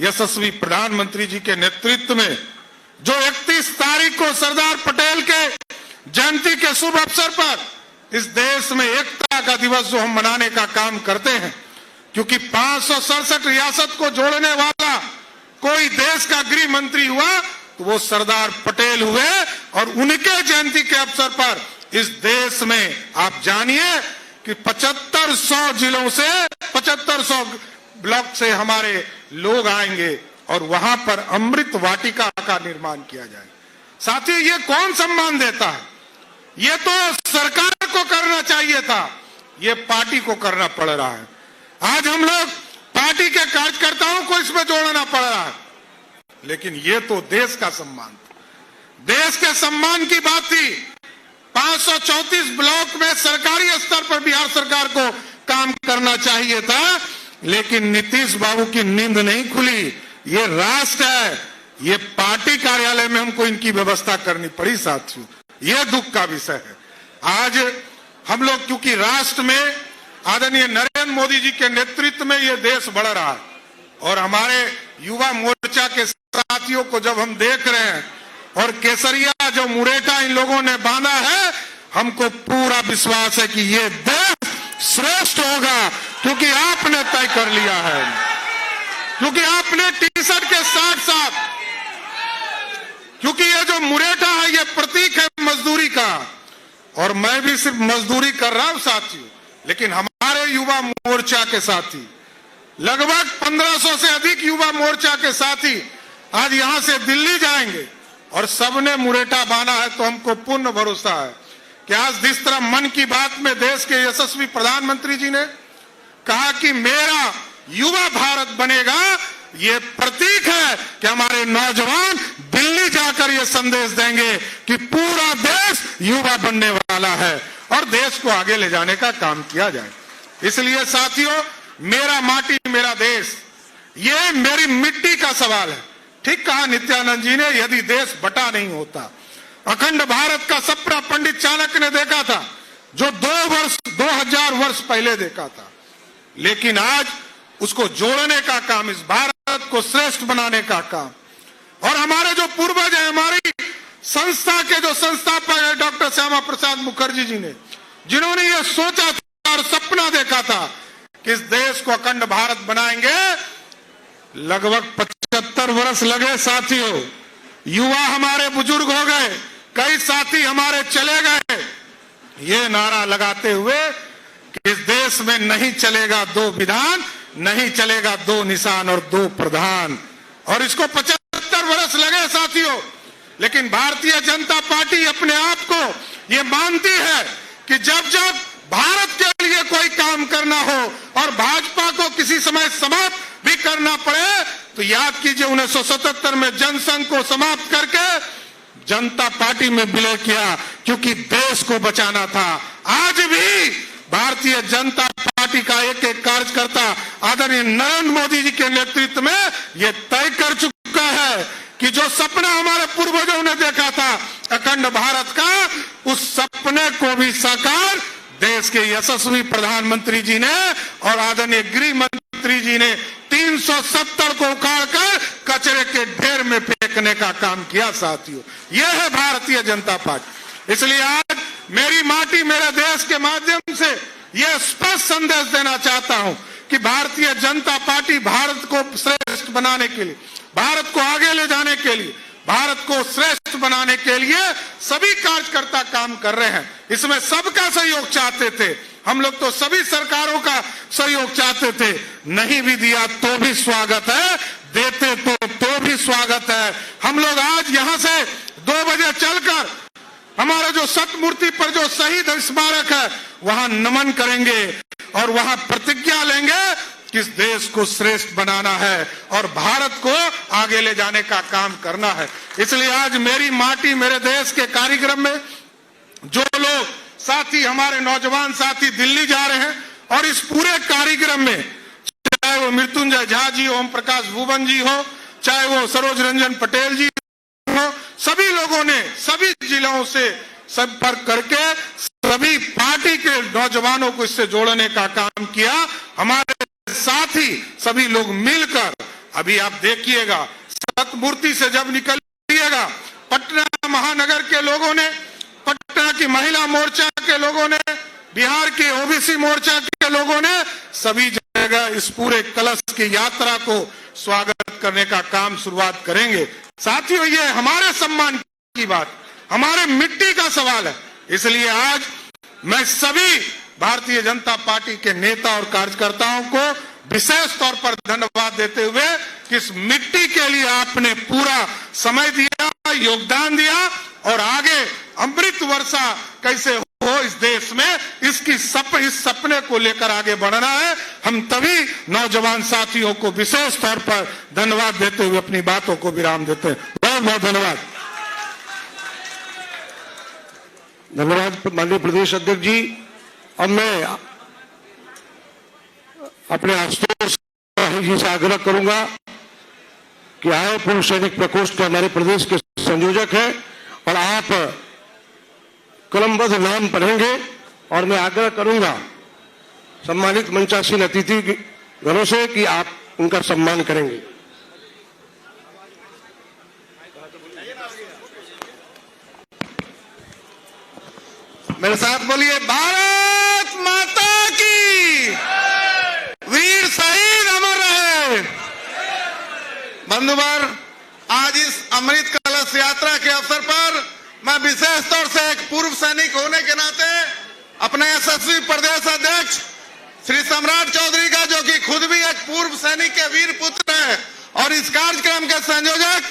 यशस्वी प्रधानमंत्री जी के नेतृत्व में जो 31 तारीख को सरदार पटेल के जयंती के शुभ अवसर पर इस देश में एकता का दिवस जो हम मनाने का काम करते हैं, क्योंकि 567 रियासत को जोड़ने वाला कोई देश का गृह मंत्री हुआ तो वो सरदार पटेल हुए और उनके जयंती के अवसर पर इस देश में आप जानिए कि 7500 जिलों से 7500 ब्लॉक से हमारे लोग आएंगे और वहां पर अमृत वाटिका का निर्माण किया जाए। साथियों, ये कौन सम्मान देता है? ये तो सरकार को करना चाहिए था, ये पार्टी को करना पड़ रहा है। आज हम लोग पार्टी के कार्यकर्ताओं को इसमें जोड़ना पड़ रहा है, लेकिन ये तो देश का सम्मान था, देश के सम्मान की बात थी। 534 ब्लॉक में सरकारी स्तर पर बिहार सरकार को काम करना चाहिए था, लेकिन नीतीश बाबू की नींद नहीं खुली। ये राष्ट्र है, ये पार्टी कार्यालय में हमको इनकी व्यवस्था करनी पड़ी साथियों, ये दुख का विषय है। आज हम लोग क्योंकि राष्ट्र में आदरणीय नरेंद्र मोदी जी के नेतृत्व में ये देश बढ़ रहा है और हमारे युवा मोर्चा के साथियों को जब हम देख रहे हैं और केसरिया जो मुरेठा इन लोगों ने बांधा है, हमको पूरा विश्वास है कि ये देश श्रेष्ठ होगा, क्योंकि आपने तय कर लिया है, क्योंकि आपने टी शर्ट के साथ साथ, क्योंकि ये जो मुरेठा है ये प्रतीक है मजदूरी का, और मैं भी सिर्फ मजदूरी कर रहा हूं साथियों, लेकिन हमारे युवा मोर्चा के साथी लगभग 1500 से अधिक युवा मोर्चा के साथी आज यहां से दिल्ली जाएंगे और सबने मुरेठा बांधा है। तो हमको पूर्ण भरोसा है कि आज जिस तरह मन की बात में देश के यशस्वी प्रधानमंत्री जी ने कहा कि मेरा युवा भारत बनेगा, ये प्रतीक है कि हमारे नौजवान दिल्ली जाकर ये संदेश देंगे कि पूरा देश युवा बनने वाला है और देश को आगे ले जाने का काम किया जाए। इसलिए साथियों, मेरा माटी मेरा देश, ये मेरी मिट्टी का सवाल है। ठीक कहा नित्यानंद जी ने, यदि देश बटा नहीं होता। अखंड भारत का सपना पंडित चाणक्य ने देखा था, जो 2000 वर्ष पहले देखा था, लेकिन आज उसको जोड़ने का काम, इस भारत को श्रेष्ठ बनाने का काम, और हमारे जो पूर्वज हैं, हमारी संस्था के जो संस्थापक है डॉक्टर श्यामा प्रसाद मुखर्जी जी ने, जिन्होंने ये सोचा था और सपना देखा था कि इस देश को अखंड भारत बनाएंगे, लगभग 75 वर्ष लगे साथियों। युवा हमारे बुजुर्ग हो गए, कई साथी हमारे चले गए, ये नारा लगाते हुए कि इस देश में नहीं चलेगा 2 विधान, नहीं चलेगा 2 निशान और 2 प्रधान, और इसको 75 वर्ष लगे साथियों। लेकिन भारतीय जनता पार्टी अपने आप को ये मानती है कि जब जब भारत के लिए कोई काम करना हो और भाजपा को किसी समय समाप्त भी करना पड़े, तो याद कीजिए 1977 में जनसंघ को समाप्त करके जनता पार्टी में विलय किया, क्योंकि देश को बचाना था। आज भी भारतीय जनता पार्टी का एक एक कार्यकर्ता आदरणीय नरेंद्र मोदी जी के नेतृत्व में ये तय कर चुका है कि जो सपना हमारे पूर्वजों ने देखा था अखंड भारत का, उस सपने को भी साकार देश के यशस्वी प्रधानमंत्री जी ने और आदरणीय गृह मंत्री जी ने 370 को उखाड़कर कचरे के ढेर में फेंकने का काम किया साथियों। यह है भारतीय जनता पार्टी। इसलिए आज मेरी माटी मेरे देश के माध्यम से यह स्पष्ट संदेश देना चाहता हूं कि भारतीय जनता पार्टी भारत को श्रेष्ठ बनाने के लिए, भारत को आगे ले जाने के लिए, भारत को श्रेष्ठ बनाने के लिए सभी कार्यकर्ता काम कर रहे हैं। इसमें सबका सहयोग चाहते थे हम लोग, तो सभी सरकारों का सहयोग चाहते थे। नहीं भी दिया तो भी स्वागत है, देते तो भी स्वागत है। हम लोग आज यहां से 2 बजे चलकर हमारा जो सतमूर्ति पर जो शहीद स्मारक है वहां नमन करेंगे और वहां प्रतिज्ञा लेंगे कि इस देश को श्रेष्ठ बनाना है और भारत को आगे ले जाने का काम करना है। इसलिए आज मेरी माटी मेरे देश के कार्यक्रम में जो लोग साथी, हमारे नौजवान साथी दिल्ली जा रहे हैं, और इस पूरे कार्यक्रम में चाहे वो मृत्युंजय झा जी, ओम प्रकाश भुवन जी हो, चाहे वो सरोज रंजन पटेल जी हो, सभी लोगों ने सभी जिलों से संपर्क करके सभी पार्टी के नौजवानों को इससे जोड़ने का काम किया। हमारे साथी सभी लोग मिलकर, अभी आप देखिएगा सतमूर्ति से जब निकलिएगा, पटना महानगर के लोगों ने, पटना की महिला मोर्चा के लोगों ने, बिहार के ओबीसी मोर्चा के लोगों ने सभी जगह इस पूरे कलश की यात्रा को स्वागत करने का काम शुरुआत करेंगे। साथियों, ये हमारे सम्मान की बात, हमारे मिट्टी का सवाल है। इसलिए आज मैं सभी भारतीय जनता पार्टी के नेता और कार्यकर्ताओं को विशेष तौर पर धन्यवाद देते हुए कि इस मिट्टी के लिए आपने पूरा समय दिया, योगदान दिया, और आगे अमृत वर्षा कैसे हो इस देश में, इस सपने को लेकर आगे बढ़ना है। हम तभी नौजवान साथियों को विशेष तौर पर धन्यवाद देते हुए अपनी बातों को विराम देते हैं। बहुत बहुत धन्यवाद। धन्यवाद माननीय प्रदेश अध्यक्ष जी। अब मैं अपने आशुतोष जी से आग्रह करूंगा कि आए पूर्व सैनिक प्रकोष्ठ के हमारे प्रदेश के संयोजक हैं और आप कलमबद्ध नाम पढ़ेंगे, और मैं आग्रह करूंगा सम्मानित मंचासीन अतिथि घरों से कि आप उनका सम्मान करेंगे। मेरे साथ बोलिए, भारत माता की, वीर शहीद अमर रहे। बंधुवर, आज इस अमृत कलश यात्रा के अवसर पर मैं विशेष तौर से एक पूर्व सैनिक होने के नाते अपने यशस्वी प्रदेश अध्यक्ष श्री सम्राट चौधरी का, जो कि खुद भी एक पूर्व सैनिक के वीर पुत्र है, और इस कार्यक्रम के संयोजक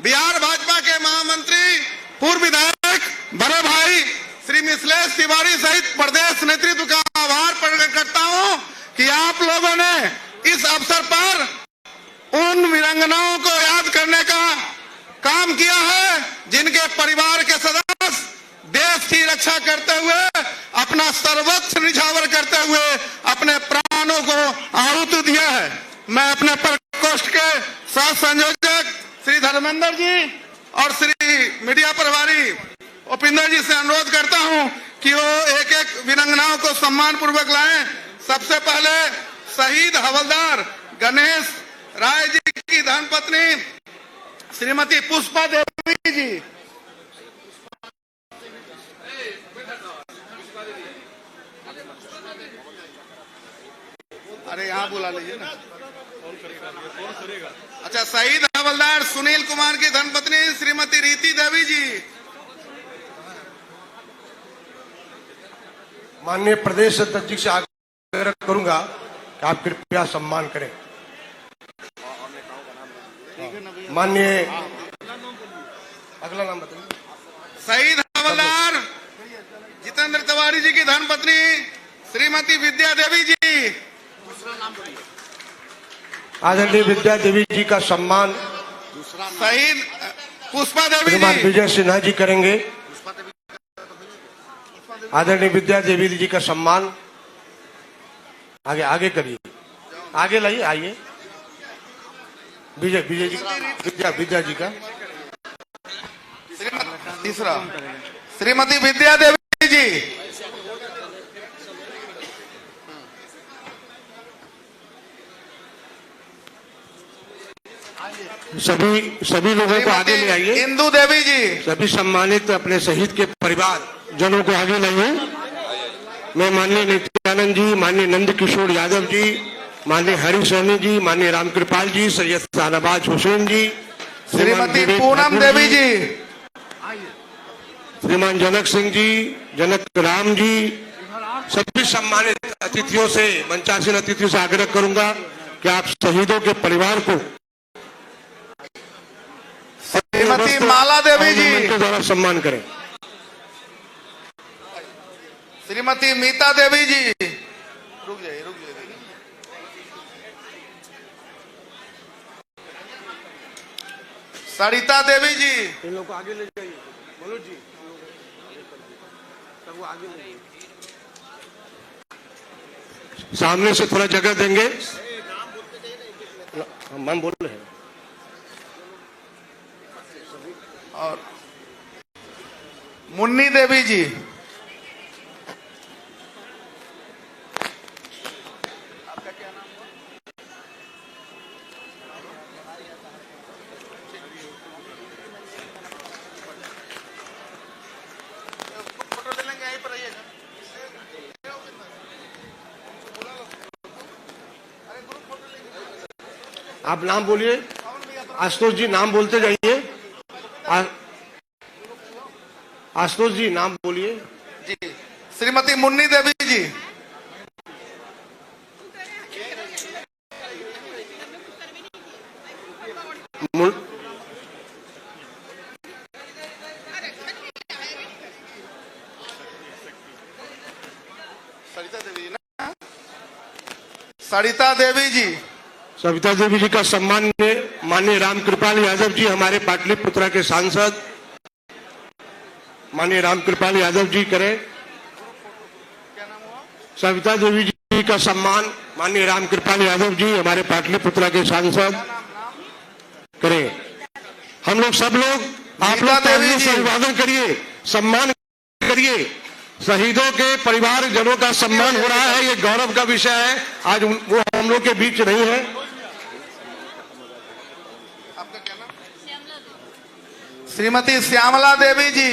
बिहार भाजपा के महामंत्री पूर्व विधायक बड़े भाई श्री मिथिलेश तिवारी सहित प्रदेश नेतृत्व का आभार प्रकट करता हूं कि आप लोगों ने इस अवसर पर उन वीरांगनाओं को याद करने का काम किया है जिनके परिवार के सदस्य देश की रक्षा करते हुए, अपना सर्वोच्च निछावर करते हुए अपने प्राणों को आहुति दिया है। मैं अपने प्रकोष्ठ के सह संयोजक श्री धर्मेंद्र जी और श्री मीडिया प्रभारी उपिंदर जी से अनुरोध करता हूं कि वो एक एक वीरांगनाओं को सम्मान पूर्वक लाएं। सबसे पहले शहीद हवलदार गणेश राय जी की धर्मपत्नी श्रीमती पुष्पा देवी जी। अरे यहाँ बुला लीजिए ना। अच्छा, शहीद हवलदार सुनील कुमार की धर्मपत्नी श्रीमती रीति देवी जी। माननीय प्रदेश अध्यक्ष जी से आग्रह करूंगा कि आप कृपया सम्मान करें। माननीय अगला नाम बताइए। शहीद हवलदार जितेंद्र तिवारी जी की धर्मपत्नी श्रीमती विद्या देवी जी। आदरणीय विद्या देवी जी का सम्मान शहीद पुष्पा देवी श्रीमान जी। विजय सिन्हा जी करेंगे। आदरणीय विद्या देवी जी का सम्मान आगे आगे करिए, आगे लाइए, आइए। विजय विजय जी विद्या जी का तीसरा श्रीमती विद्या देवी जी। सभी लोगों को आगे ले आइए। इंदू देवी जी। सभी सम्मानित अपने शहीद के परिवार जनों को आगे लाइए। मैं माननीय नित्यानंद जी, माननीय नंद किशोर यादव जी, माननीय हरि सोनी जी, माननीय रामकृपाल जी, सैयद शाहनवाज हुसैन जी, श्रीमती पूनम देवी जी, श्रीमान जनक सिंह जी, जनक राम जी, सभी सम्मानित अतिथियों से, मंचासीन अतिथियों से आग्रह करूंगा कि आप शहीदों के परिवार को श्रीमती माला देवी जी के द्वारा सम्मान करें। श्रीमती मीता देवी जी। रुक जाइए, रुक जाइए। सरिता देवी जी। इन लोगों को आगे ले जाइए। मनोज जी सबको आगे ले जाइए। सामने से थोड़ा जगह देंगे। हम बोल रहे हैं। और मुन्नी देवी जी। आपका क्या नाम हुआ? फोटो ले लेंगे, यहीं पर आइएगा। आप नाम बोलिए। आशुतोष जी नाम बोलते जाइए। आशुतोष जी नाम बोलिए। जी, श्रीमती मुन्नी देवी जी। सरिता देवी जी। सविता देवी जी का सम्मान में माननीय रामकृपाल यादव जी, हमारे पाटलिपुत्रा के सांसद माननीय रामकृपाल यादव जी करें। सविता देवी जी का सम्मान माननीय रामकृपाल यादव जी, हमारे पाटलिपुत्रा के सांसद करें। हम लोग सब लोग आप लोग तालियों से अभिवादन करिए, सम्मान करिए। शहीदों के परिवारजनों का सम्मान हो रहा है, ये गौरव का विषय है। आज वो हम लोग के बीच नहीं है। आपका क्या नाम? श्रीमती श्यामला देवी जी।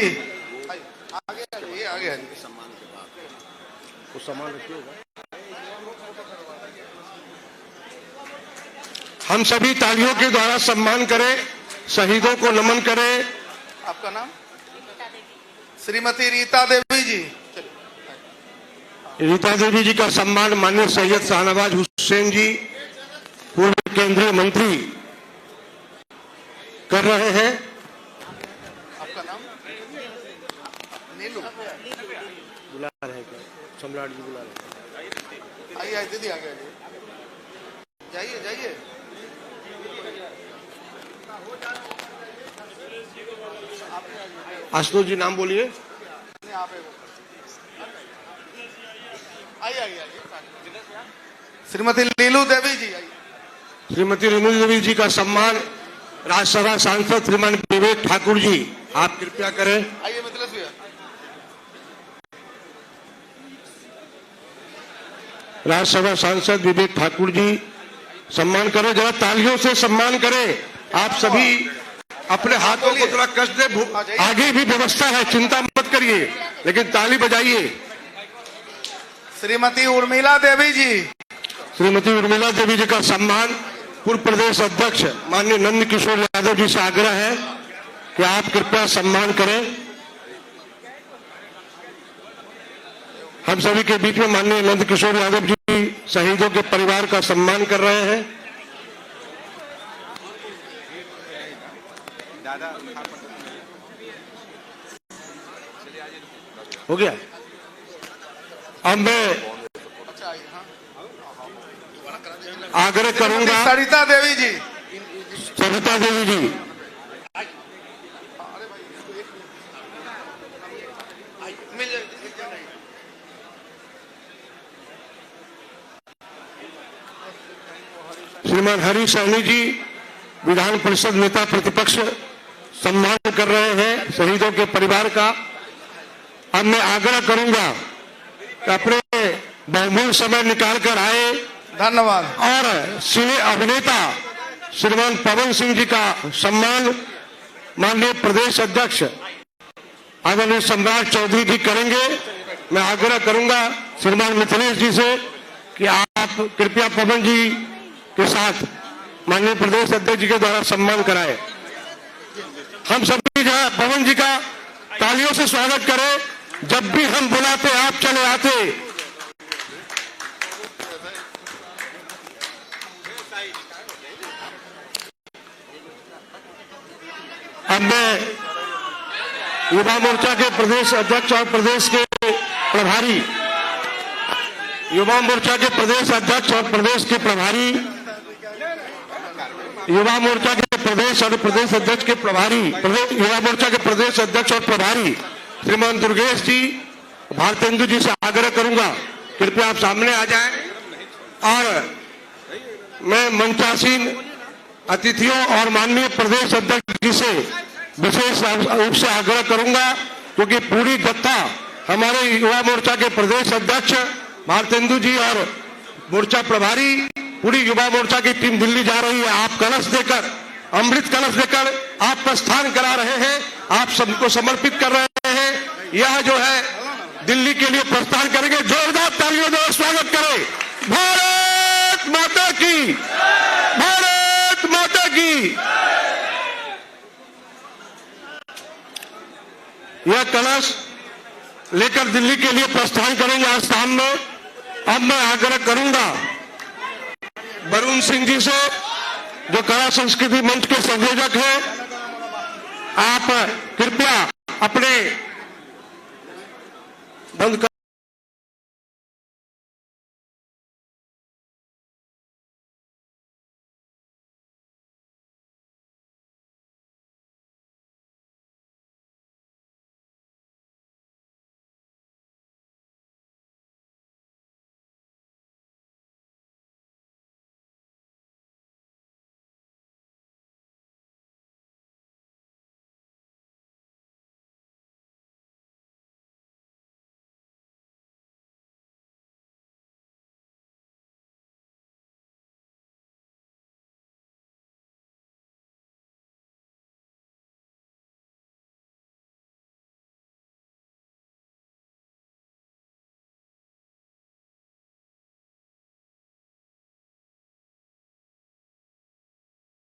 आगे आइए, आगे आइए। सम्मान रखिएगा। हम सभी तालियों के द्वारा सम्मान करें, शहीदों को नमन करें। आपका नाम? श्रीमती रीता देवी जी। रीता देवी जी का सम्मान माननीय सैयद शाहनवाज हुसैन जी, पूर्व केंद्रीय मंत्री कर रहे हैं। आपका नाम? नीलू। बुला रहे हैं क्या? सम्राट जी बुला रहे हैं। आइए दीदी, आगे आइए। जाइए जाइए। आशुतोष जी नाम बोलिए। आइए आइए। श्रीमती लीलू देवी जी। श्रीमती लीलू देवी जी का सम्मान राज्यसभा सांसद श्रीमान विवेक ठाकुर जी, आप कृपया करें। आइए मतलब राज्यसभा सांसद विवेक ठाकुर जी सम्मान करें, जरा तालियों से सम्मान करें। आप सभी अपने हाथों को थोड़ा कष्ट दे, आगे भी व्यवस्था है, चिंता मत करिए, लेकिन ताली बजाइए। श्रीमती उर्मिला देवी जी, श्रीमती उर्मिला देवी जी का सम्मान पूर्व प्रदेश अध्यक्ष माननीय नंद किशोर यादव जी से आग्रह है कि आप कृपया सम्मान करें। हम सभी के बीच में माननीय नंद किशोर यादव जी शहीदों के परिवार का सम्मान कर रहे हैं। हो गया। अब मैं आग्रह करूंगा सरिता देवी जी, सरिता देवी जी, श्रीमान हरी सैनी जी विधान परिषद नेता प्रतिपक्ष सम्मान कर रहे हैं शहीदों के परिवार का। अब मैं आग्रह करूंगा कि अपने बहुमूल्य समय निकाल कर आए धन्यवाद। और सिने अभिनेता श्रीमान पवन सिंह जी का सम्मान माननीय प्रदेश अध्यक्ष आदरणीय सम्राट चौधरी जी करेंगे। मैं आग्रह करूंगा श्रीमान मिथिलेश जी से कि आप कृपया पवन जी के साथ माननीय प्रदेश अध्यक्ष जी के द्वारा सम्मान कराएं। हम सभी जो है पवन जी का तालियों से स्वागत करें। जब भी हम बुलाते आप चले आते। अब मैं युवा मोर्चा के प्रदेश अध्यक्ष और प्रदेश के प्रभारी, युवा मोर्चा के प्रदेश अध्यक्ष और प्रदेश के प्रभारी, युवा मोर्चा के प्रदेश और प्रदेश अध्यक्ष के प्रभारी, युवा मोर्चा के प्रदेश अध्यक्ष और प्रभारी श्रीमान दुर्गेश जी, भारतेंदु जी से आग्रह करूंगा कृपया आप सामने आ जाएं। और मैं मंचासीन अतिथियों और माननीय प्रदेश अध्यक्ष जी से विशेष रूप से आग्रह करूंगा, क्योंकि पूरी गत्ता हमारे युवा मोर्चा के प्रदेश अध्यक्ष भारतेंदु जी और मोर्चा प्रभारी, पूरी युवा मोर्चा की टीम दिल्ली जा रही है। आप कलश देकर, अमृत कलश देकर आप प्रस्थान करा रहे हैं, आप सबको समर्पित कर रहे हैं। यह जो है दिल्ली के लिए प्रस्थान करेंगे। जोरदार तालियों द्वारा स्वागत करें। भारत माता की, भारत माता की। यह कलश लेकर दिल्ली के लिए प्रस्थान करेंगे आज शाम में। अब मैं आग्रह करूंगा वरुण सिंह जी से, जो कला संस्कृति मंच के संयोजक हैं, आप कृपया अपने